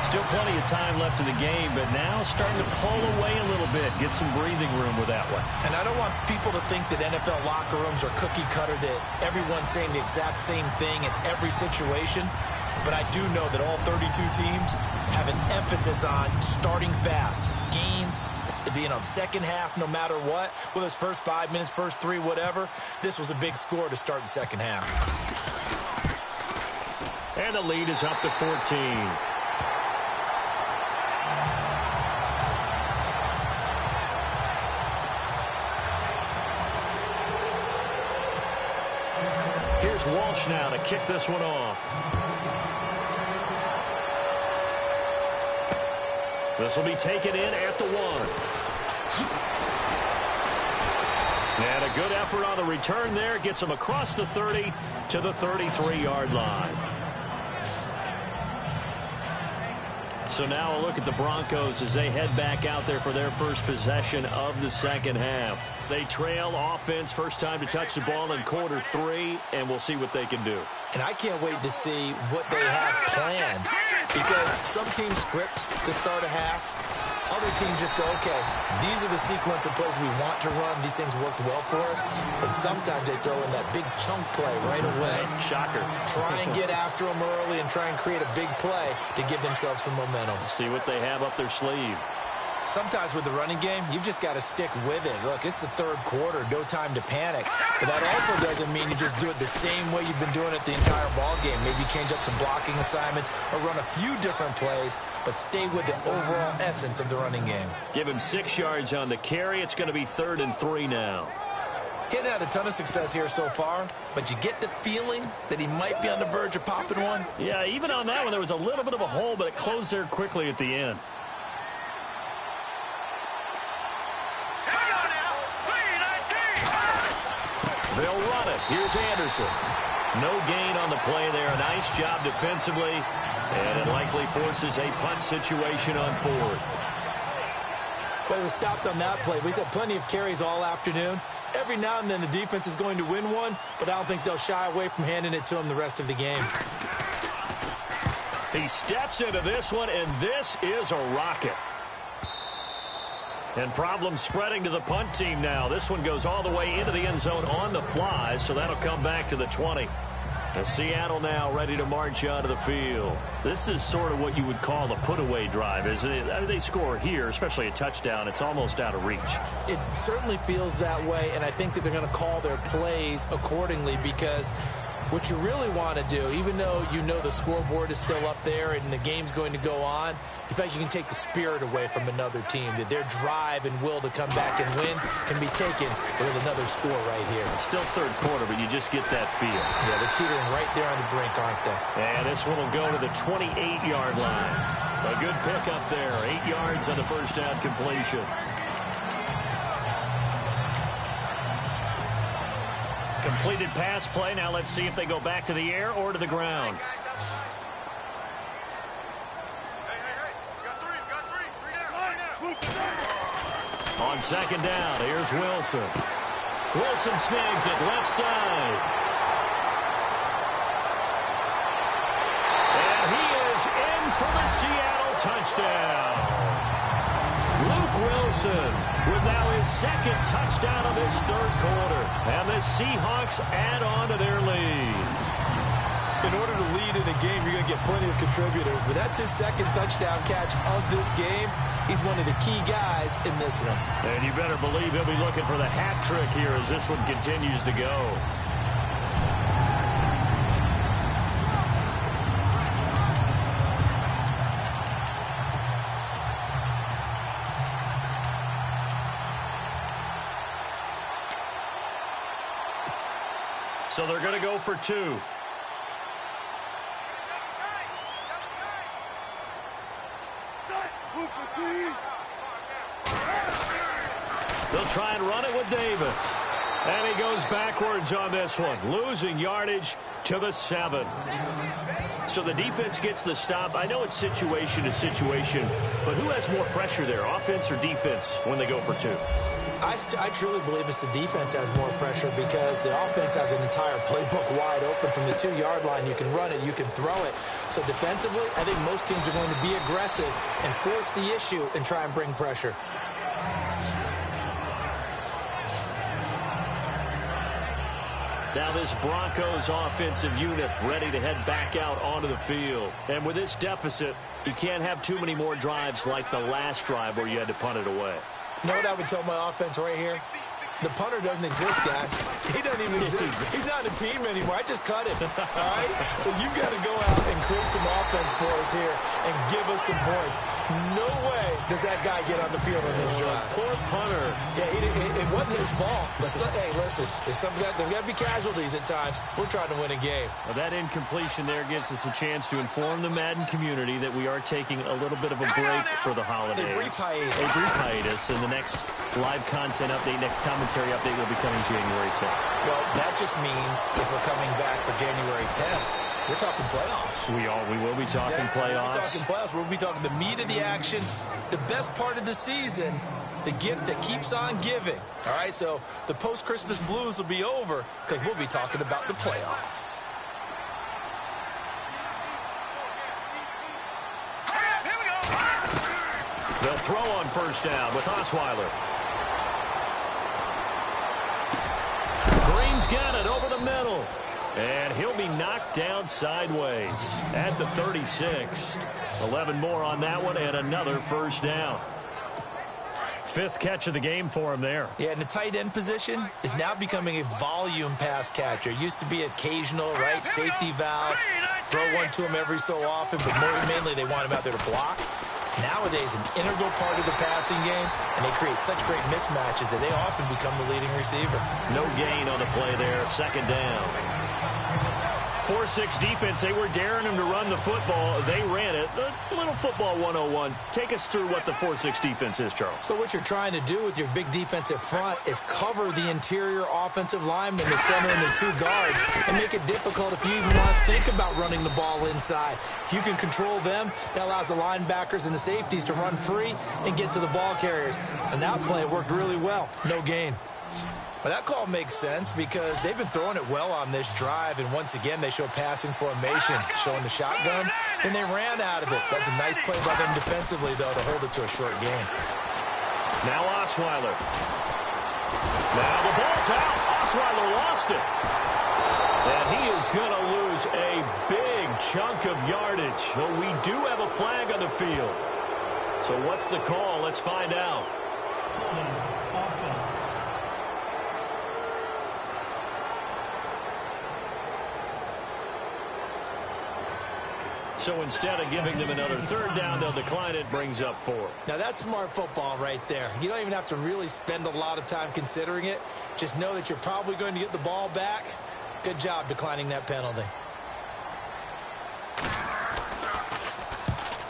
Still plenty of time left in the game, but now starting to pull away a little bit, get some breathing room with that one. And I don't want people to think that NFL locker rooms are cookie cutter, that everyone's saying the exact same thing in every situation. But I do know that all 32 teams have an emphasis on starting fast. Game, second half, no matter what. Whether it's first 5 minutes, first 3, whatever. This was a big score to start the second half. And the lead is up to 14. Here's Walsh now to kick this one off. This will be taken in at the 1. And a good effort on the return there. Gets him across the 30 to the 33-yard line. So now a look at the Broncos as they head back out there for their first possession of the second half. They trail offense, first time to touch the ball in quarter 3, and we'll see what they can do. And I can't wait to see what they have planned, because some teams script to start a half. Other teams just go, okay, these are the sequence of plays we want to run. These things worked well for us. And sometimes they throw in that big chunk play right away. Shocker. Try and get after them early and try and create a big play to give themselves some momentum. See what they have up their sleeve. Sometimes with the running game, you've just got to stick with it. Look, it's the third quarter, no time to panic. But that also doesn't mean you just do it the same way you've been doing it the entire ball game. Maybe change up some blocking assignments or run a few different plays, but stay with the overall essence of the running game. Give him 6 yards on the carry. It's going to be 3rd and 3 now. He had a ton of success here so far, but you get the feeling that he might be on the verge of popping one. Yeah, even on that one, there was a little bit of a hole, but it closed there quickly at the end. They'll run it. Here's Anderson. No gain on the play there. A nice job defensively, and it likely forces a punt situation on 4th. Well, he was stopped on that play. He's had plenty of carries all afternoon. Every now and then the defense is going to win one, but I don't think they'll shy away from handing it to him the rest of the game. He steps into this one, and this is a rocket. And problems spreading to the punt team now. This one goes all the way into the end zone on the fly, so that'll come back to the 20. And Seattle now ready to march onto the field. This is sort of what you would call a put-away drive, isn't it? I mean, they score here, especially a touchdown. It's almost out of reach. It certainly feels that way, and I think that they're going to call their plays accordingly, because what you really want to do, even though you know the scoreboard is still up there and the game's going to go on, in fact, you can take the spirit away from another team, that their drive and will to come back and win can be taken with another score right here. Still third quarter, but you just get that feel. Yeah, they're teetering right there on the brink, aren't they? And this one will go to the 28-yard line. A good pick up there. 8 yards on the first down completion. Completed pass play. Now let's see if they go back to the air or to the ground. On second down, here's Wilson. Wilson snags it left side. And he is in for the Seattle touchdown. Luke Wilson with now his second touchdown of this third quarter. And the Seahawks add on to their lead. In order to lead in a game, you're going to get plenty of contributors, but that's his second touchdown catch of this game. He's one of the key guys in this one. And you better believe he'll be looking for the hat trick here as this one continues to go. So they're going to go for two. They'll try and run it with Davis. And he goes backwards on this one, losing yardage to the 7. So the defense gets the stop. I know it's situation to situation, but who has more pressure there, offense or defense, when they go for two? I truly believe it's the defense has more pressure, because the offense has an entire playbook wide open from the 2-yard line. You can run it, you can throw it. So defensively, I think most teams are going to be aggressive and force the issue and try and bring pressure. Now this Broncos offensive unit ready to head back out onto the field. And with this deficit, you can't have too many more drives like the last drive where you had to punt it away. You know what I would tell my offense right here? The punter doesn't exist, guys. He doesn't even exist. He's not a team anymore. I just cut him. All right? So you've got to go out and create some offense for us here and give us some points. No way does that guy get on the field on this drive. Poor punter. Yeah, it wasn't his fault. But hey, listen, there's got to be casualties at times. We're trying to win a game. Well, that incompletion there gives us a chance to inform the Madden community that we are taking a little bit of a break for the holidays. A brief hiatus. A brief hiatus. And the next live content update, next commentary update will be coming January 10th. Well, that just means if we're coming back for January 10th, we're talking playoffs. We will be talking playoffs. We'll be talking playoffs. We'll be talking the meat of the action, the best part of the season, the gift that keeps on giving. All right, so the post-Christmas blues will be over because we'll be talking about the playoffs. They'll throw on first down with Osweiler. Green's got it over the middle. And he'll be knocked down sideways at the 36. 11 more on that one and another first down. 5th catch of the game for him there. Yeah, and the tight end position is now becoming a volume pass catcher. Used to be occasional, right? Safety valve. Throw one to him every so often, but mainly they want him out there to block. Nowadays, an integral part of the passing game, and they create such great mismatches that they often become the leading receiver. No gain on the play there. Second down. 4-6 defense, they were daring him to run the football. They ran it. A little football 101. Take us through what the 4-6 defense is, Charles. So what you're trying to do with your big defensive front is cover the interior offensive lineman, the center, and the 2 guards, and make it difficult if you even want to think about running the ball inside. If you can control them, that allows the linebackers and the safeties to run free and get to the ball carriers. And that play worked really well. No gain. But that call makes sense because they've been throwing it well on this drive, and once again they show passing formation, showing the shotgun. Then they ran out of it. That's a nice play by them defensively, though, to hold it to a short game. Now Osweiler. Now the ball's out. Osweiler lost it. And he is going to lose a big chunk of yardage. But we do have a flag on the field. So what's the call? Let's find out. Offense. So instead of giving them another third down, they'll decline it, brings up 4. Now, that's smart football right there. You don't even have to really spend a lot of time considering it. Just know that you're probably going to get the ball back. Good job declining that penalty.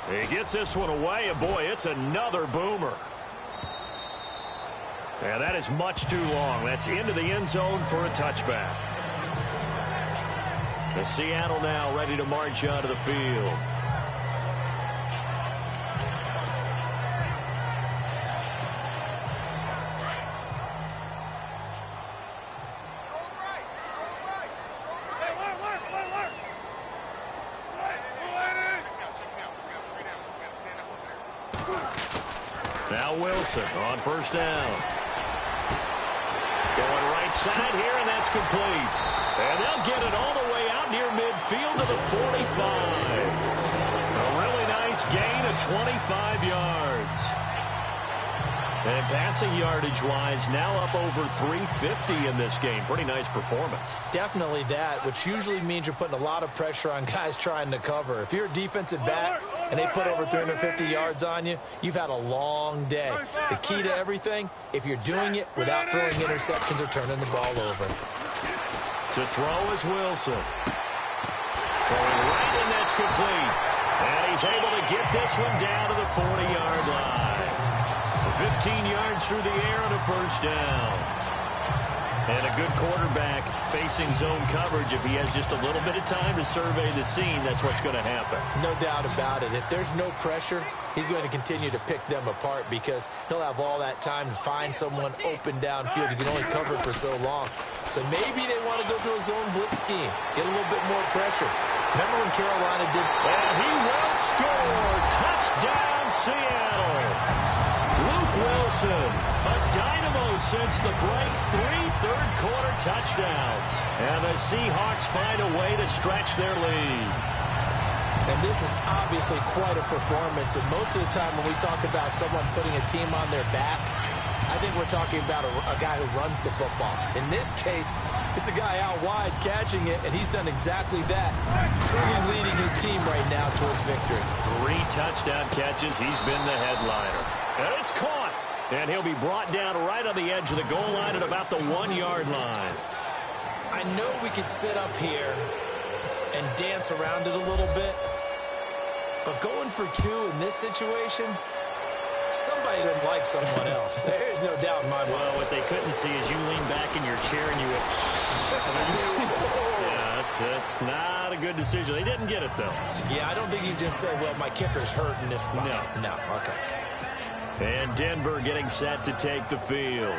He gets this one away, and boy, it's another boomer. And that is much too long. That's into the end zone for a touchback. The Seattle now ready to march onto the field. Now Wilson on first down. Going right side here, and that's complete. And they'll get it all the way out near midfield to the 45. A really nice gain of 25 yards. And passing yardage-wise, now up over 350 in this game. Pretty nice performance. Definitely that, which usually means you're putting a lot of pressure on guys trying to cover. If you're a defensive back and they put over 350 yards on you, you've had a long day. The key to everything, if you're doing it without throwing interceptions or turning the ball over. To throw is Wilson. Throwing right, and that's complete. And he's able to get this one down to the 40-yard line. 15 yards through the air and a first down. And a good quarterback facing zone coverage. If he has just a little bit of time to survey the scene, that's what's going to happen. No doubt about it. If there's no pressure, he's going to continue to pick them apart because he'll have all that time to find someone open downfield. He can only cover for so long. So maybe they want to go to a zone blitz scheme, get a little bit more pressure. Remember when Carolina did... And he will score. Touchdown, Seattle. Luke Wilson, a dynamo since the break, 3 third-quarter touchdowns. And the Seahawks find a way to stretch their lead. And this is obviously quite a performance. And most of the time when we talk about someone putting a team on their back, I think we're talking about a guy who runs the football. In this case, it's a guy out wide catching it, and he's done exactly that, truly leading his team right now towards victory. 3 touchdown catches. He's been the headliner. And it's caught. And he'll be brought down right on the edge of the goal line at about the 1-yard line. I know we could sit up here and dance around it a little bit, but going for 2 in this situation, somebody doesn't like someone else. There's no doubt in my mind. Well, what they couldn't see is you lean back in your chair and you went... Yeah, that's not a good decision. They didn't get it, though. Yeah, I don't think you just say, well, my kicker's hurt in this spot. No, okay. And Denver getting set to take the field.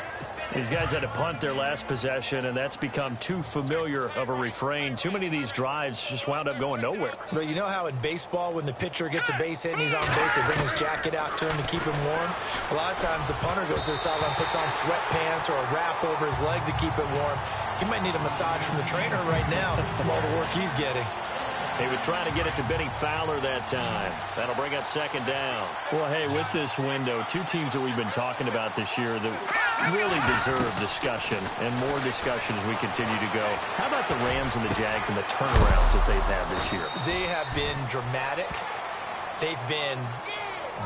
These guys had to punt their last possession, and that's become too familiar of a refrain. Too many of these drives just wound up going nowhere. But you know how in baseball, when the pitcher gets a base hit and he's on base, they bring his jacket out to him to keep him warm? A lot of times the punter goes to the sideline, puts on sweatpants or a wrap over his leg to keep it warm. He might need a massage from the trainer right now from all the work he's getting. He was trying to get it to Benny Fowler that time. That'll bring up second down. Well, hey, with this window, 2 teams that we've been talking about this year that really deserve discussion and more discussion as we continue to go. How about the Rams and the Jags and the turnarounds that they've had this year? They have been dramatic. They've been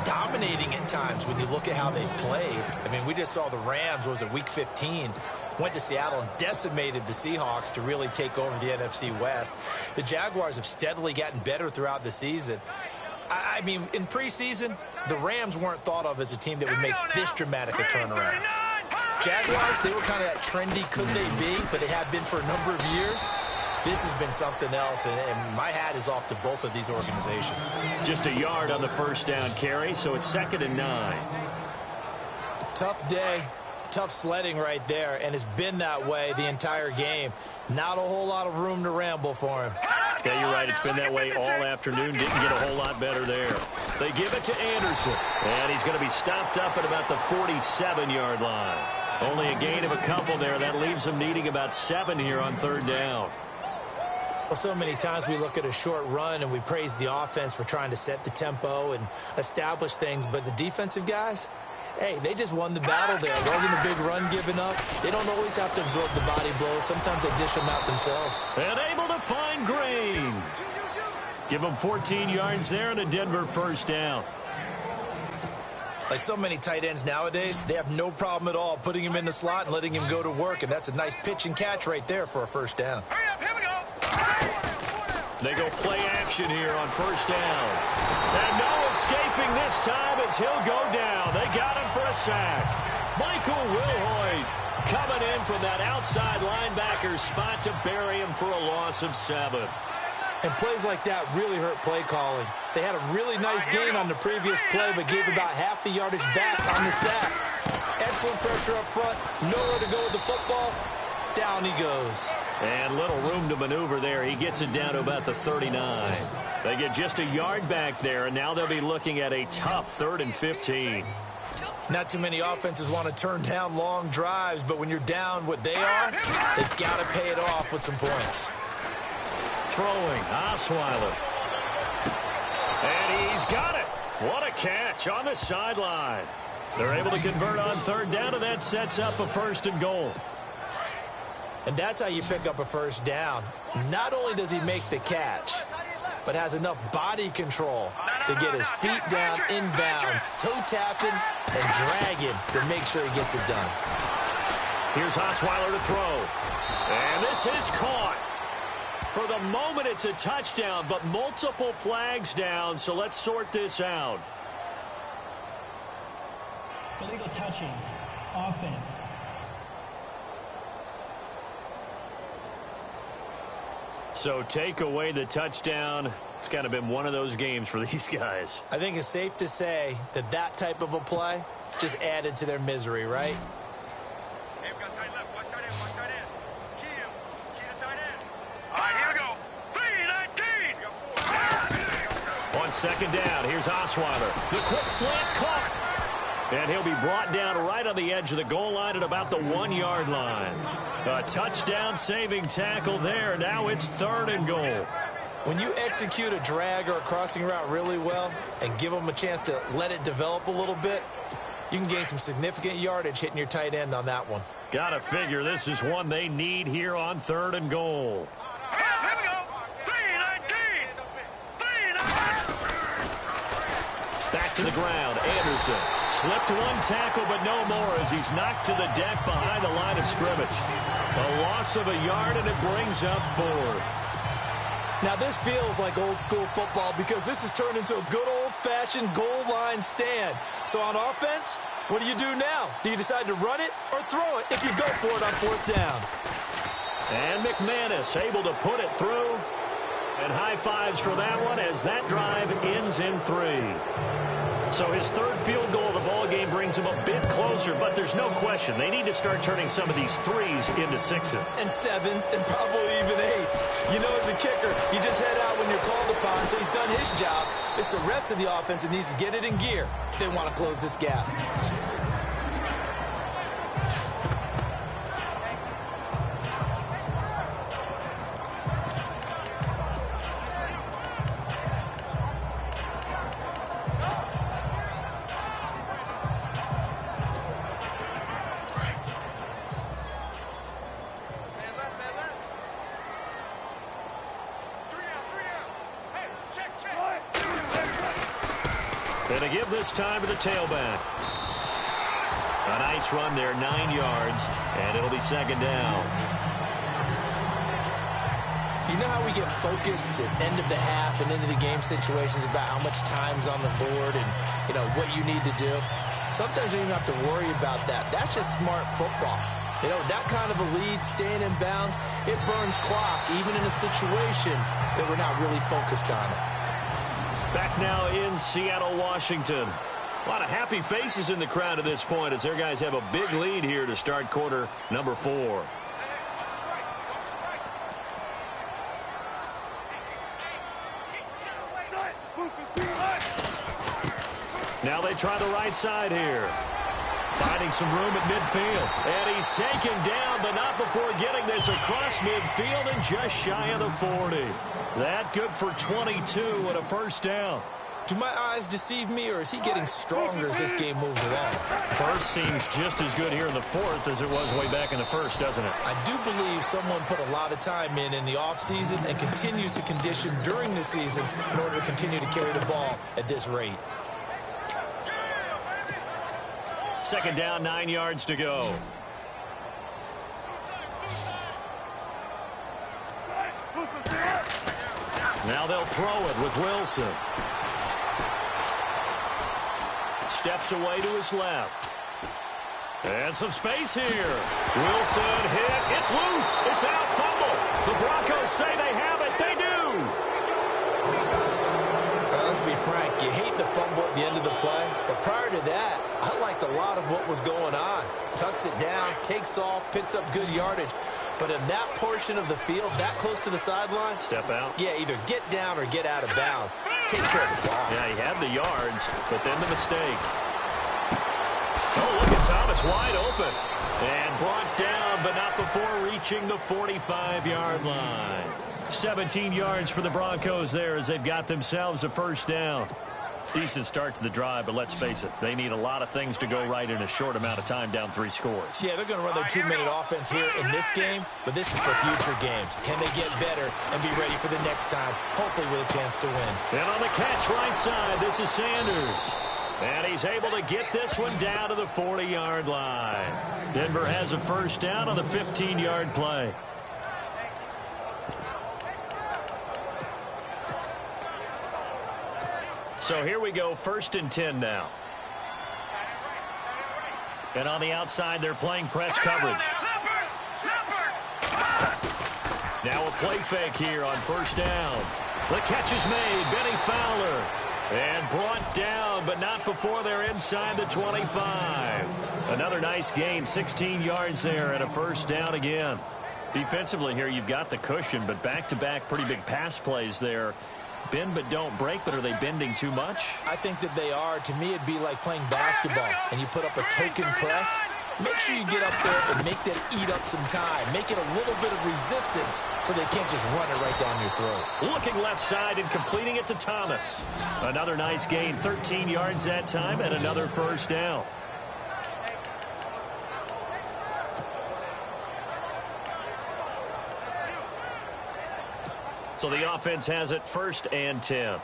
dominating at times when you look at how they've played. I mean, we just saw the Rams, was it week 15, went to Seattle and decimated the Seahawks to really take over the NFC West. The Jaguars have steadily gotten better throughout the season. I mean, in preseason, the Rams weren't thought of as a team that would make this dramatic a turnaround. Jaguars, they were kind of that trendy, could they be, but they have been for a number of years. This has been something else, and my hat is off to both of these organizations. Just a yard on the first down carry, so it's 2nd and 9. Tough day, tough sledding right there, and it's been that way the entire game. Not a whole lot of room to ramble for him. Yeah, you're right. It's been that way all afternoon. Didn't get a whole lot better there. They give it to Anderson, and he's going to be stopped up at about the 47-yard line. Only a gain of a couple there. That leaves them needing about 7 here on 3rd down. Well, so many times we look at a short run and we praise the offense for trying to set the tempo and establish things, but the defensive guys, hey, they just won the battle there. It wasn't a big run given up. They don't always have to absorb the body blows. Sometimes they dish them out themselves. And able to find Green. Give them 14 yards there and a Denver first down. Like so many tight ends nowadays, they have no problem at all putting him in the slot and letting him go to work, and that's a nice pitch and catch right there for a first down. Hurry up, here we go. They go play action here on first down. And no escaping this time as he'll go down. They got him for a sack. Michael Wilhoit coming in from that outside linebacker spot to bury him for a loss of 7. And plays like that really hurt play calling. They had a really nice gain on the previous play, but gave about half the yardage back on the sack. Excellent pressure up front. Nowhere to go with the football. Down he goes. And little room to maneuver there. He gets it down to about the 39. They get just a yard back there, and now they'll be looking at a tough 3rd and 15. Not too many offenses want to turn down long drives, but when you're down what they are, they've got to pay it off with some points. Throwing, Osweiler. And he's got it. What a catch on the sideline. They're able to convert on 3rd down, and that sets up a 1st and goal. And that's how you pick up a first down. Not only does he make the catch, but has enough body control to get his feet down inbounds, toe tapping and dragging to make sure he gets it done. Here's Osweiler to throw. And this is caught. For the moment, it's a touchdown, but multiple flags down, so let's sort this out. Illegal touching. Offense. So take away the touchdown. It's kind of been one of those games for these guys. I think it's safe to say that that type of a play just added to their misery, right? Hey, we got tight left. Watch tight end. Watch tight end. Key him. Key the tight end. All right, here we go. 3-19. On 2nd down, here's Osweiler. The quick slant caught. And he'll be brought down right on the edge of the goal line at about the 1-yard line. A touchdown-saving tackle there. Now it's 3rd and goal. When you execute a drag or a crossing route really well and give them a chance to let it develop a little bit, you can gain some significant yardage hitting your tight end on that one. Gotta figure this is one they need here on 3rd and goal. Here we go. 3-19. 3-19. Back to the ground, Anderson. Slipped one tackle, but no more as he's knocked to the deck behind the line of scrimmage. A loss of a yard, and it brings up 4th. Now, this feels like old-school football because this has turned into a good old-fashioned goal line stand. So on offense, what do you do now? Do you decide to run it or throw it if you go for it on 4th down? And McManus able to put it through. And high fives for that one as that drive ends in 3. So his 3rd field goal of the ball game brings him a bit closer, but there's no question they need to start turning some of these 3s into 6s. And 7s and probably even 8s. You know, as a kicker, you just head out when you're called upon, so he's done his job. It's the rest of the offense that needs to get it in gear if they want to close this gap. Gonna give this time to the tailback. A nice run there, 9 yards, and it'll be 2nd down. You know how we get focused at end of the half and into the game situations about how much time's on the board and, you know, what you need to do? Sometimes you don't have to worry about that. That's just smart football. You know, that kind of a lead, staying in bounds, it burns clock, even in a situation that we're not really focused on it. Back now in Seattle, Washington. A lot of happy faces in the crowd at this point as their guys have a big lead here to start quarter number 4. Now they try the right side here. Finding some room at midfield. And he's taken down, but not before getting this across midfield and just shy of the 40. That good for 22 and a first down. Do my eyes deceive me, or is he getting stronger as this game moves along? First seems just as good here in the fourth as it was way back in the first, doesn't it? I do believe someone put a lot of time in the offseason and continues to condition during the season in order to continue to carry the ball at this rate. Second down, 9 yards to go. Now they'll throw it with Wilson. Steps away to his left. And some space here. Wilson hit. It's loose. It's out. Fumble. The Broncos say they have it. They do. Let's be frank. You hate the fumble at the end of the play. But prior to that, I liked a lot of what was going on. Tucks it down, takes off, picks up good yardage. But in that portion of the field, that close to the sideline, step out. Yeah, either get down or get out of bounds. Take care of the ball. Yeah, he had the yards, but then the mistake. Oh, look at Thomas wide open. And brought down, but not before reaching the 45-yard line. 17 yards for the Broncos there as they've got themselves a first down. Decent start to the drive, but let's face it, they need a lot of things to go right in a short amount of time, down 3 scores. Yeah, they're going to run their 2-minute offense here in this game, but this is for future games. Can they get better and be ready for the next time, hopefully with a chance to win? And on the catch right side, this is Sanders. And he's able to get this one down to the 40-yard line. Denver has a first down on the 15-yard play. So here we go, 1st and 10 now. And on the outside, they're playing press coverage. Now a play fake here on first down. The catch is made, Benny Fowler. And brought down, but not before they're inside the 25. Another nice gain, 16 yards there and a first down again. Defensively here, you've got the cushion, but back-to-back pretty big pass plays there. Bend but don't break, but are they bending too much? I think that they are. To me, it'd be like playing basketball, and you put up a token press. Make sure you get up there and make them eat up some time. Make it a little bit of resistance so they can't just run it right down your throat. Looking left side and completing it to Thomas. Another nice gain, 13 yards that time, and another first down. So the offense has it 1st and 10.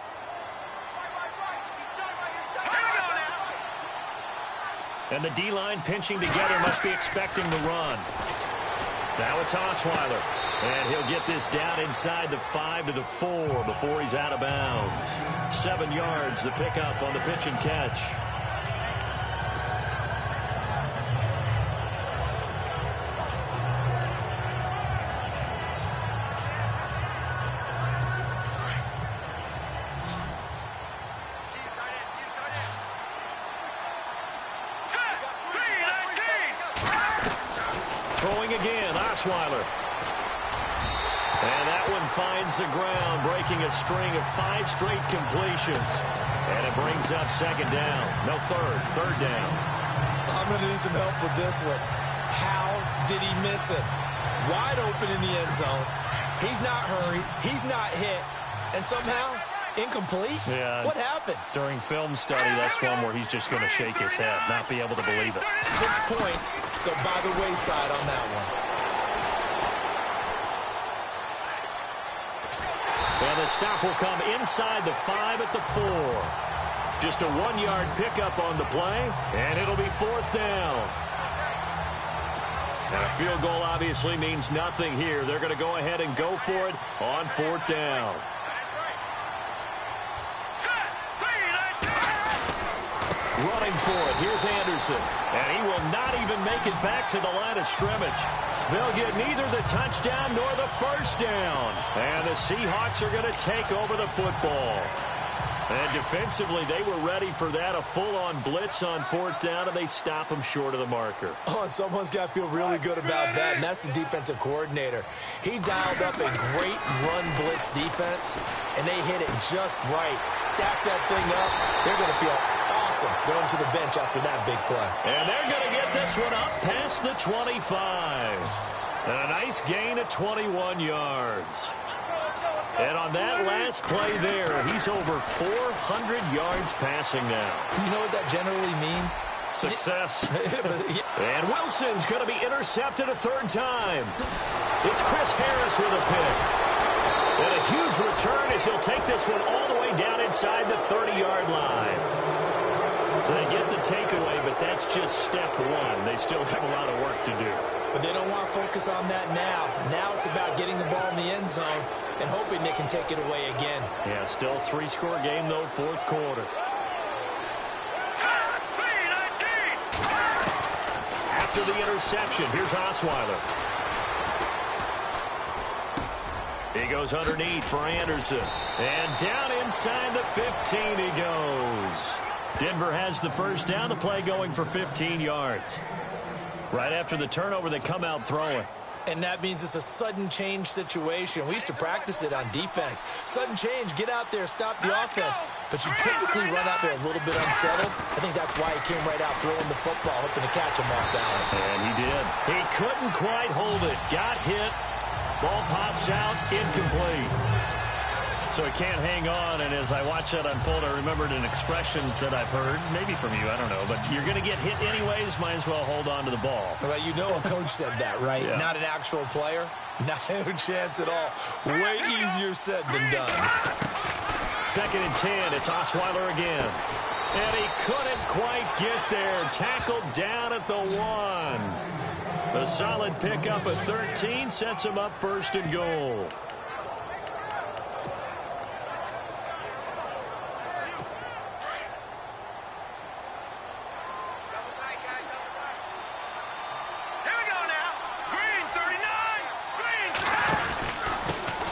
And the D-line pinching together, must be expecting the run. Now it's Osweiler. And he'll get this down inside the 5 to the 4 before he's out of bounds. 7 yards, the pickup on the pitch and catch. Throwing again, Osweiler. And that one finds the ground, breaking a string of 5 straight completions. And it brings up 2nd down. No, third down. I'm going to need some help with this one. How did he miss it? Wide open in the end zone. He's not hurried. He's not hit. And somehow, incomplete? Yeah. What happened? During film study, that's one where he's just going to shake his head, not be able to believe it. 6 points go by the wayside on that one. And the stop will come inside the 5 at the 4. Just a 1-yard pickup on the play, and it'll be 4th down. And a field goal obviously means nothing here. They're going to go ahead and go for it on 4th down. Running for it. Here's Anderson. And he will not even make it back to the line of scrimmage. They'll get neither the touchdown nor the first down. And the Seahawks are going to take over the football. And defensively, they were ready for that, a full-on blitz on 4th down, and they stop them short of the marker. Oh, and someone's got to feel really good about that, and that's the defensive coordinator. He dialed up a great run blitz defense, and they hit it just right. Stack that thing up. They're going to feel awesome Wilson going to the bench after that big play. And they're going to get this one up past the 25. And a nice gain of 21 yards. And on that last play there, he's over 400 yards passing now. You know what that generally means? Success. And Wilson's going to be intercepted a third time. It's Chris Harris with a pick. And a huge return as he'll take this one all the way down inside the 30-yard line. So they get the takeaway, but that's just step one. They still have a lot of work to do. But they don't want to focus on that now. Now it's about getting the ball in the end zone and hoping they can take it away again. Yeah, still three-score game, though, fourth quarter. After the interception, here's Osweiler. He goes underneath for Anderson. And down inside the 15 he goes. Denver has the first down. The play going for 15 yards. Right after the turnover, they come out throwing. And that means it's a sudden change situation. We used to practice it on defense. Sudden change, get out there, stop the offense. But you typically run out there a little bit unsettled. I think that's why he came right out throwing the football, hoping to catch him off balance. And he did. He couldn't quite hold it. Got hit. Ball pops out, incomplete. So he can't hang on, and as I watch that unfold, I remembered an expression that I've heard, maybe from you, I don't know, but you're going to get hit anyways, might as well hold on to the ball. Well, you know a coach said that, right? Yeah. Not an actual player. Not a chance at all. Way easier said than done. 2nd and 10, it's Osweiler again. And he couldn't quite get there. Tackled down at the 1. A solid pickup at 13 sets him up 1st and goal.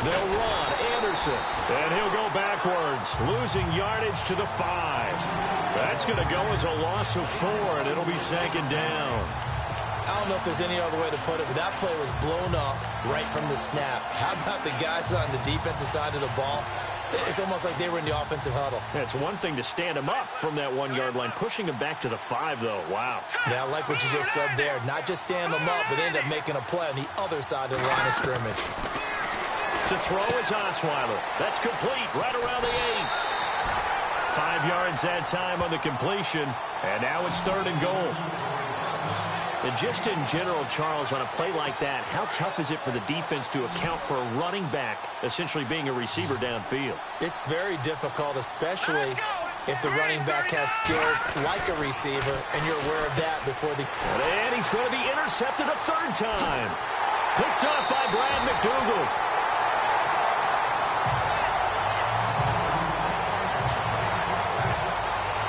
They'll run Anderson, and he'll go backwards, losing yardage to the 5. That's going to go as a loss of 4, and it'll be 2nd down. I don't know if there's any other way to put it, but that play was blown up right from the snap. How about the guys on the defensive side of the ball? It's almost like they were in the offensive huddle. Yeah, it's one thing to stand him up from that 1-yard line. Pushing him back to the 5, though. Wow. Yeah, I like what you just said there. Not just stand them up, but end up making a play on the other side of the line of scrimmage. To throw is Osweiler. That's complete right around the 8. 5 yards that time on the completion. And now it's 3rd and goal. And just in general, Charles, on a play like that, how tough is it for the defense to account for a running back essentially being a receiver downfield? It's very difficult, especially if the running back has skills like a receiver, and you're aware of that before the... And he's going to be intercepted a 3rd time. Picked up by Brad McDougal.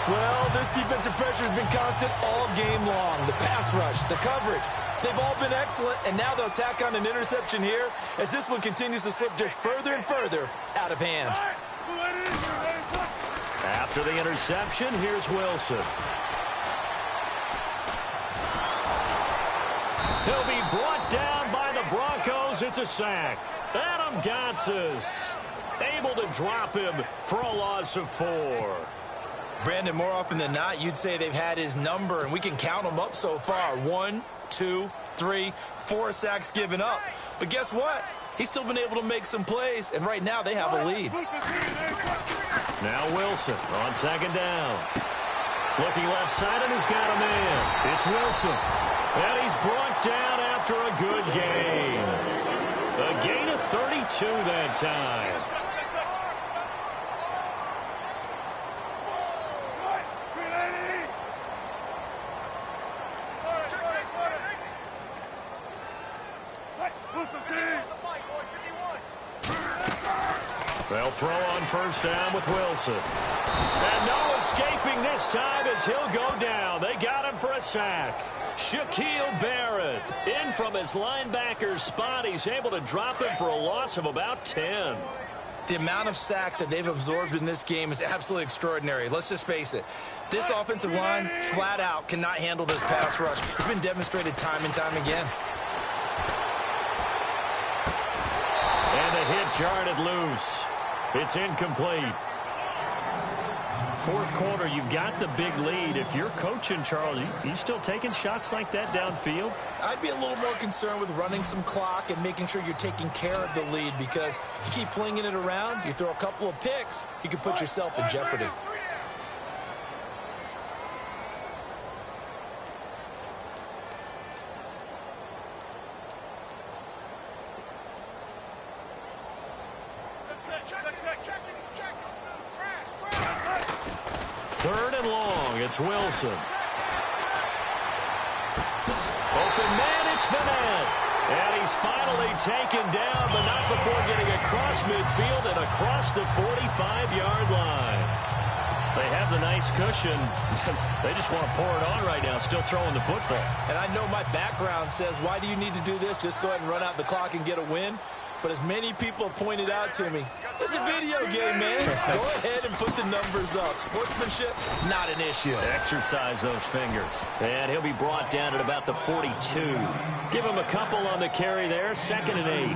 Well, this defensive pressure has been constant all game long. The pass rush, the coverage, they've all been excellent, and now they'll tack on an interception here as this one continues to slip just further and further out of hand. After the interception, here's Wilson. He'll be brought down by the Broncos. It's a sack. Adam Gotsis able to drop him for a loss of 4. Brandon, more often than not, you'd say they've had his number, and we can count them up so far. 1, 2, 3, 4 sacks given up. But guess what? He's still been able to make some plays, and right now they have a lead. Now Wilson on 2nd down. Looking left side, and he's got a man. It's Wilson. And he's brought down after a good gain. A gain of 32 that time. They'll throw on 1st down with Wilson. And no escaping this time as he'll go down. They got him for a sack. Shaquille Barrett in from his linebacker spot. He's able to drop him for a loss of about 10. The amount of sacks that they've absorbed in this game is absolutely extraordinary. Let's just face it. This offensive line, flat out, cannot handle this pass rush. It's been demonstrated time and time again. And a hit jarred it loose. It's incomplete. Fourth quarter, you've got the big lead. If you're coaching, Charles, you still taking shots like that downfield? I'd be a little more concerned with running some clock and making sure you're taking care of the lead, because you keep flinging it around, you throw a couple of picks, you can put yourself in jeopardy. Third and long, it's Wilson. Open man, it's Vanette. And he's finally taken down, but not before getting across midfield and across the 45-yard line. They have the nice cushion. They just want to pour it on right now, still throwing the football. And I know my background says, why do you need to do this? Just go ahead and run out the clock and get a win. But as many people have pointed out to me, it's a video game, man. Go ahead and put the numbers up. Sportsmanship, not an issue. Exercise those fingers. And he'll be brought down at about the 42. Give him a couple on the carry there. 2nd and 8.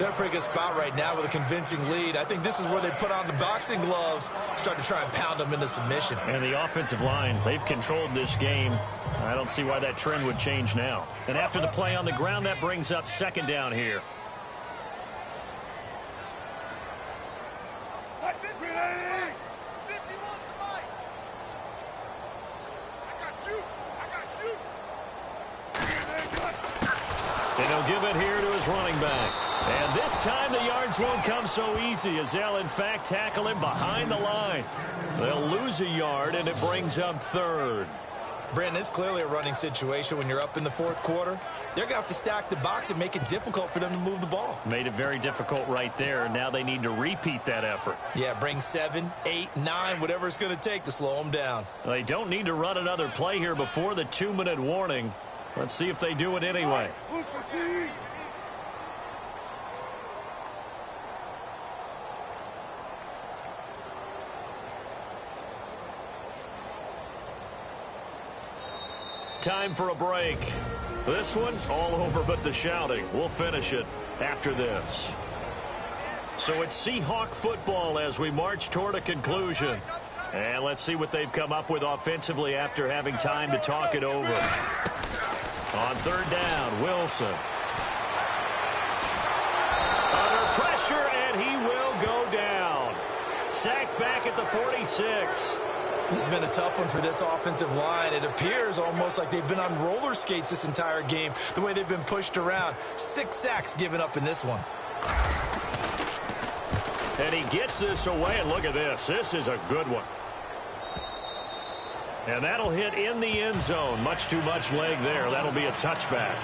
They're in a pretty good spot right now with a convincing lead. I think this is where they put on the boxing gloves, start to try and pound them into submission. And the offensive line, they've controlled this game. I don't see why that trend would change now. And after the play on the ground, that brings up 2nd down here. And he'll give it here to his running back. And this time the yards won't come so easy, as they'll, in fact, tackle him behind the line. They'll lose a yard, and it brings up 3rd. Brandon, it's clearly a running situation when you're up in the fourth quarter. They're going to have to stack the box and make it difficult for them to move the ball. Made it very difficult right there. Now they need to repeat that effort. Yeah, bring 7, 8, 9, whatever it's going to take to slow them down. They don't need to run another play here before the 2-minute warning. Let's see if they do it anyway. Time for a break. This one, all over but the shouting. We'll finish it after this. So it's Seahawk football as we march toward a conclusion. And let's see what they've come up with offensively after having time to talk it over. On 3rd down, Wilson. Under pressure, and he will go down. Sacked back at the 46. This has been a tough one for this offensive line. It appears almost like they've been on roller skates this entire game, the way they've been pushed around. 6 sacks given up in this one. And he gets this away, and look at this. This is a good one. And that'll hit in the end zone. Much too much leg there. That'll be a touchback.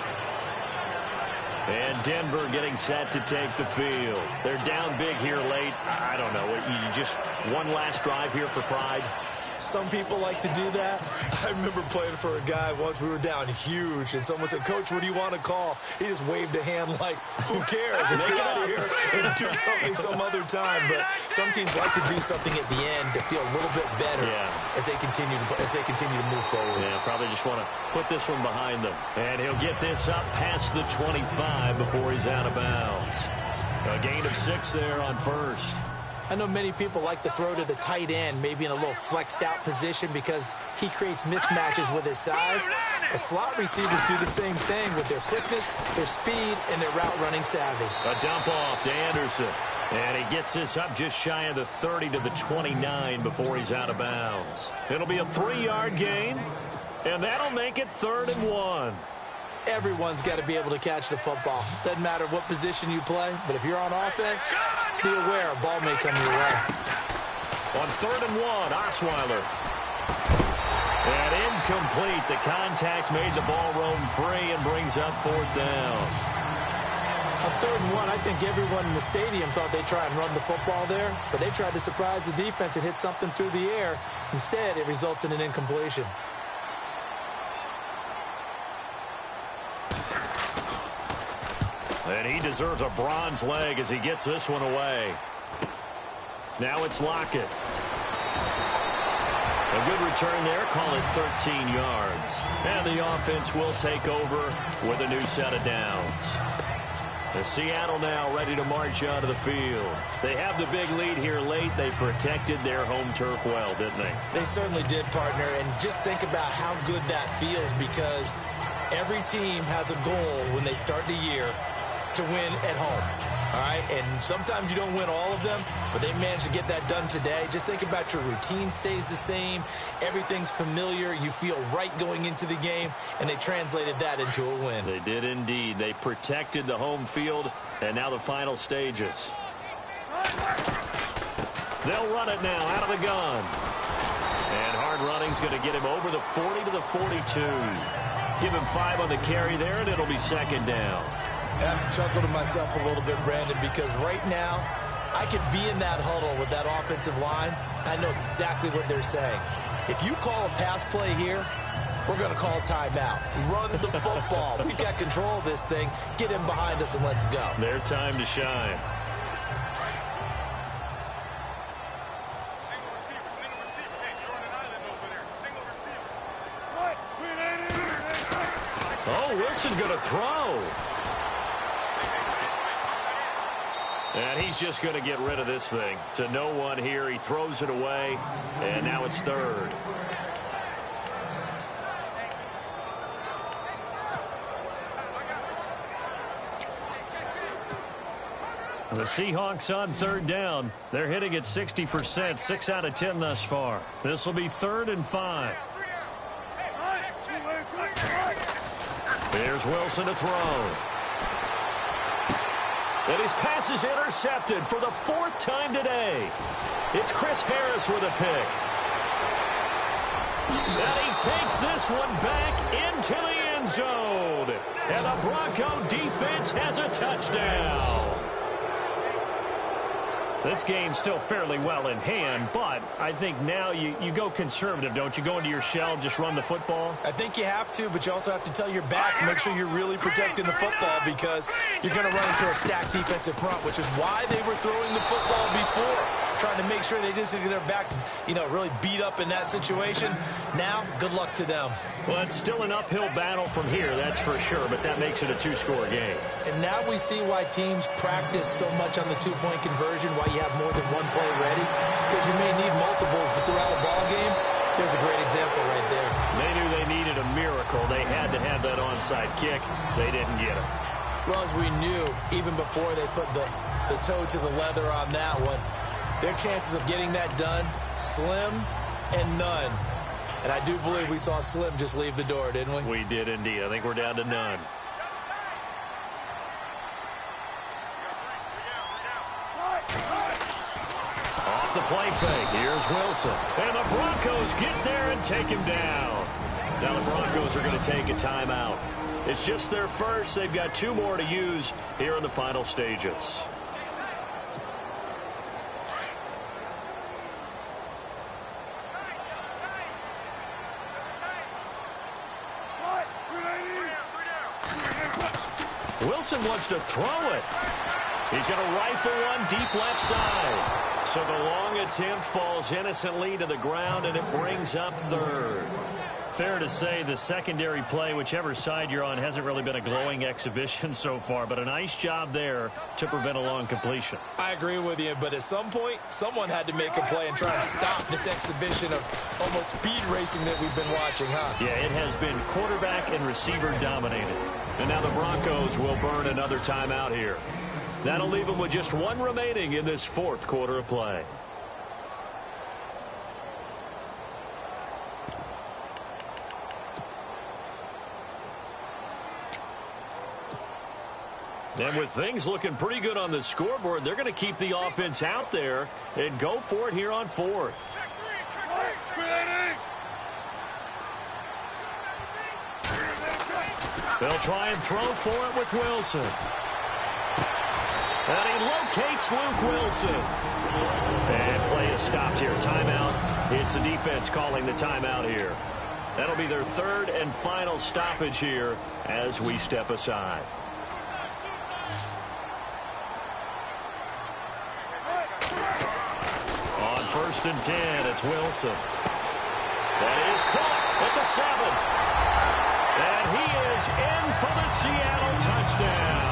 And Denver getting set to take the field. They're down big here late. I don't know. You just one last drive here for pride. Some people like to do that. I remember playing for a guy once. We were down huge, and someone said, "Coach, what do you want to call?" He just waved a hand like, "Who cares? Just get out of here and do something some other time." But some teams like to do something at the end to feel a little bit better as they continue to move forward. Yeah, probably just want to put this one behind them. And he'll get this up past the 25 before he's out of bounds. A gain of 6 there on 1st. I know many people like to throw to the tight end, maybe in a little flexed out position because he creates mismatches with his size. The slot receivers do the same thing with their quickness, their speed, and their route running savvy. A dump off to Anderson. And he gets this up just shy of the 30 to the 29 before he's out of bounds. It'll be a 3-yard gain, and that'll make it 3rd and 1. Everyone's got to be able to catch the football. Doesn't matter what position you play, but if you're on offense, be aware a ball may come your way. On 3rd and 1, Osweiler. And incomplete. The contact made the ball roam free and brings up 4th down. On 3rd and 1, I think everyone in the stadium thought they'd try and run the football there, but they tried to surprise the defense and hit something through the air. Instead, it results in an incompletion. And he deserves a bronze leg as he gets this one away. Now it's Lockett. A good return there, call it 13 yards. And the offense will take over with a new set of downs. The Seattle now ready to march onto the field. They have the big lead here late. They protected their home turf well, didn't they? They certainly did, partner. And just think about how good that feels, because every team has a goal when they start the year to win at home. All right, and sometimes you don't win all of them, but they managed to get that done today. Just think about your routine stays the same. Everything's familiar. You feel right going into the game, and they translated that into a win. They did indeed. They protected the home field, and now the final stages. They'll run it now out of the gun. And hard running's going to get him over the 40 to the 42. Give him 5 on the carry there, and it'll be second down. I have to chuckle to myself a little bit, Brandon, because right now I could be in that huddle with that offensive line. I know exactly what they're saying. If you call a pass play here, we're going to call timeout. Run the football. We've got control of this thing. Get him behind us and let's go. Their time to shine. Single receiver, single receiver. Hey, you're on an island over there. Single receiver. Oh, Wilson going to throw. And he's just going to get rid of this thing. To no one here. He throws it away, and now it's third. The Seahawks on third down. They're hitting at 60%, 6 out of 10 thus far. This will be 3rd and 5. Here's Wilson to throw. And his pass is intercepted for the 4th time today. It's Chris Harris with a pick. And he takes this one back into the end zone. And the Bronco defense has a touchdown. This game's still fairly well in hand, but I think now you go conservative, don't you? Go into your shell, just run the football? I think you have to, but you also have to tell your backs, make sure you're really protecting the football, because you're going to run into a stacked defensive front, which is why they were throwing the football before, trying to make sure they just get their backs, really beat up in that situation. Now, good luck to them. Well, it's still an uphill battle from here, that's for sure, but that makes it a 2-score game. And now we see why teams practice so much on the 2-point conversion, why you have more than one play ready, because you may need multiples throughout a ball game. There's a great example right there. They knew they needed a miracle. They had to have that onside kick. They didn't get it. Well, as we knew, even before they put the toe to the leather on that one, their chances of getting that done, slim and none. And I do believe we saw Slim just leave the door, didn't we? We did indeed. I think we're down to none. Off the play fake. Here's Wilson. And the Broncos get there and take him down. Now the Broncos are going to take a timeout. It's just their first. They've got 2 more to use here in the final stages. Wilson wants to throw it. He's going to rifle one deep left side. So the long attempt falls innocently to the ground, and it brings up third. Fair to say the secondary play, whichever side you're on, hasn't really been a glowing exhibition so far, but a nice job there to prevent a long completion. I agree with you, but at some point, someone had to make a play and try and stop this exhibition of almost speed racing that we've been watching, huh? Yeah, it has been quarterback and receiver dominated. And now the Broncos will burn another timeout here. That'll leave them with just 1 remaining in this 4th quarter of play. And with things looking pretty good on the scoreboard, they're going to keep the offense out there and go for it here on 4th. They'll try and throw for it with Wilson. And he locates Luke Wilson. And play is stopped here. Timeout. It's the defense calling the timeout here. That'll be their 3rd and final stoppage here as we step aside. On 1st and 10, it's Wilson. That is caught at the 7. And he is in for the Seattle touchdown.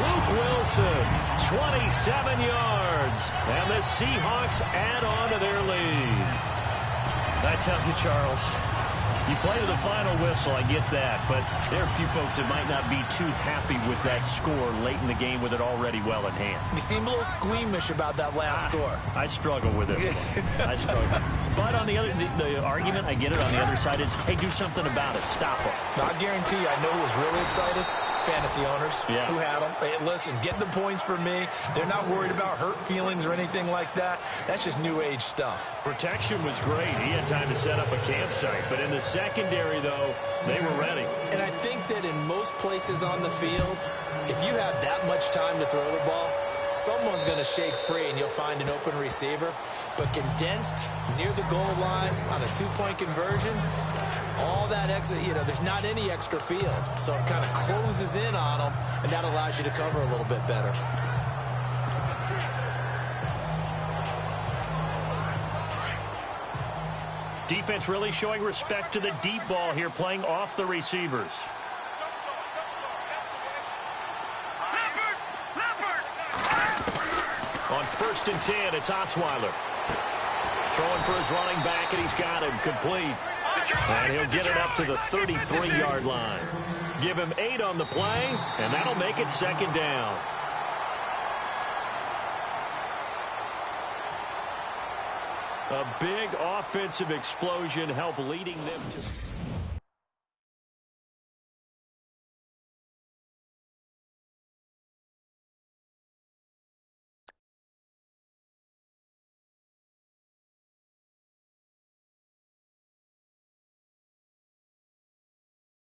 Luke Wilson, 27 yards. And the Seahawks add on to their lead. I tell you, Charles, you play to the final whistle, I get that, but there are a few folks that might not be too happy with that score late in the game with it already well in hand. You seem a little squeamish about that last score. I struggle with this one. I struggle. But on the other, the argument, I get it, on the other side is, hey, do something about it. Stop them. I guarantee you, I know who was really excited. Fantasy owners who had them. Hey, listen, get the points for me. They're not worried about hurt feelings or anything like that. That's just new age stuff. Protection was great. He had time to set up a campsite. But in the secondary, though, they were ready. And I think that in most places on the field, if you have that much time to throw the ball, someone's going to shake free and you'll find an open receiver. But condensed near the goal line on a two-point conversion, all that extra, there's not any extra field. So it kind of closes in on them, and that allows you to cover a little bit better. Defense really showing respect to the deep ball here, playing off the receivers. On 1st and 10, it's Osweiler. Throwing for his running back, and he's got him complete. And he'll get it up to the 33-yard line. Give him 8 on the play, and that'll make it 2nd down. A big offensive explosion helped leading them to...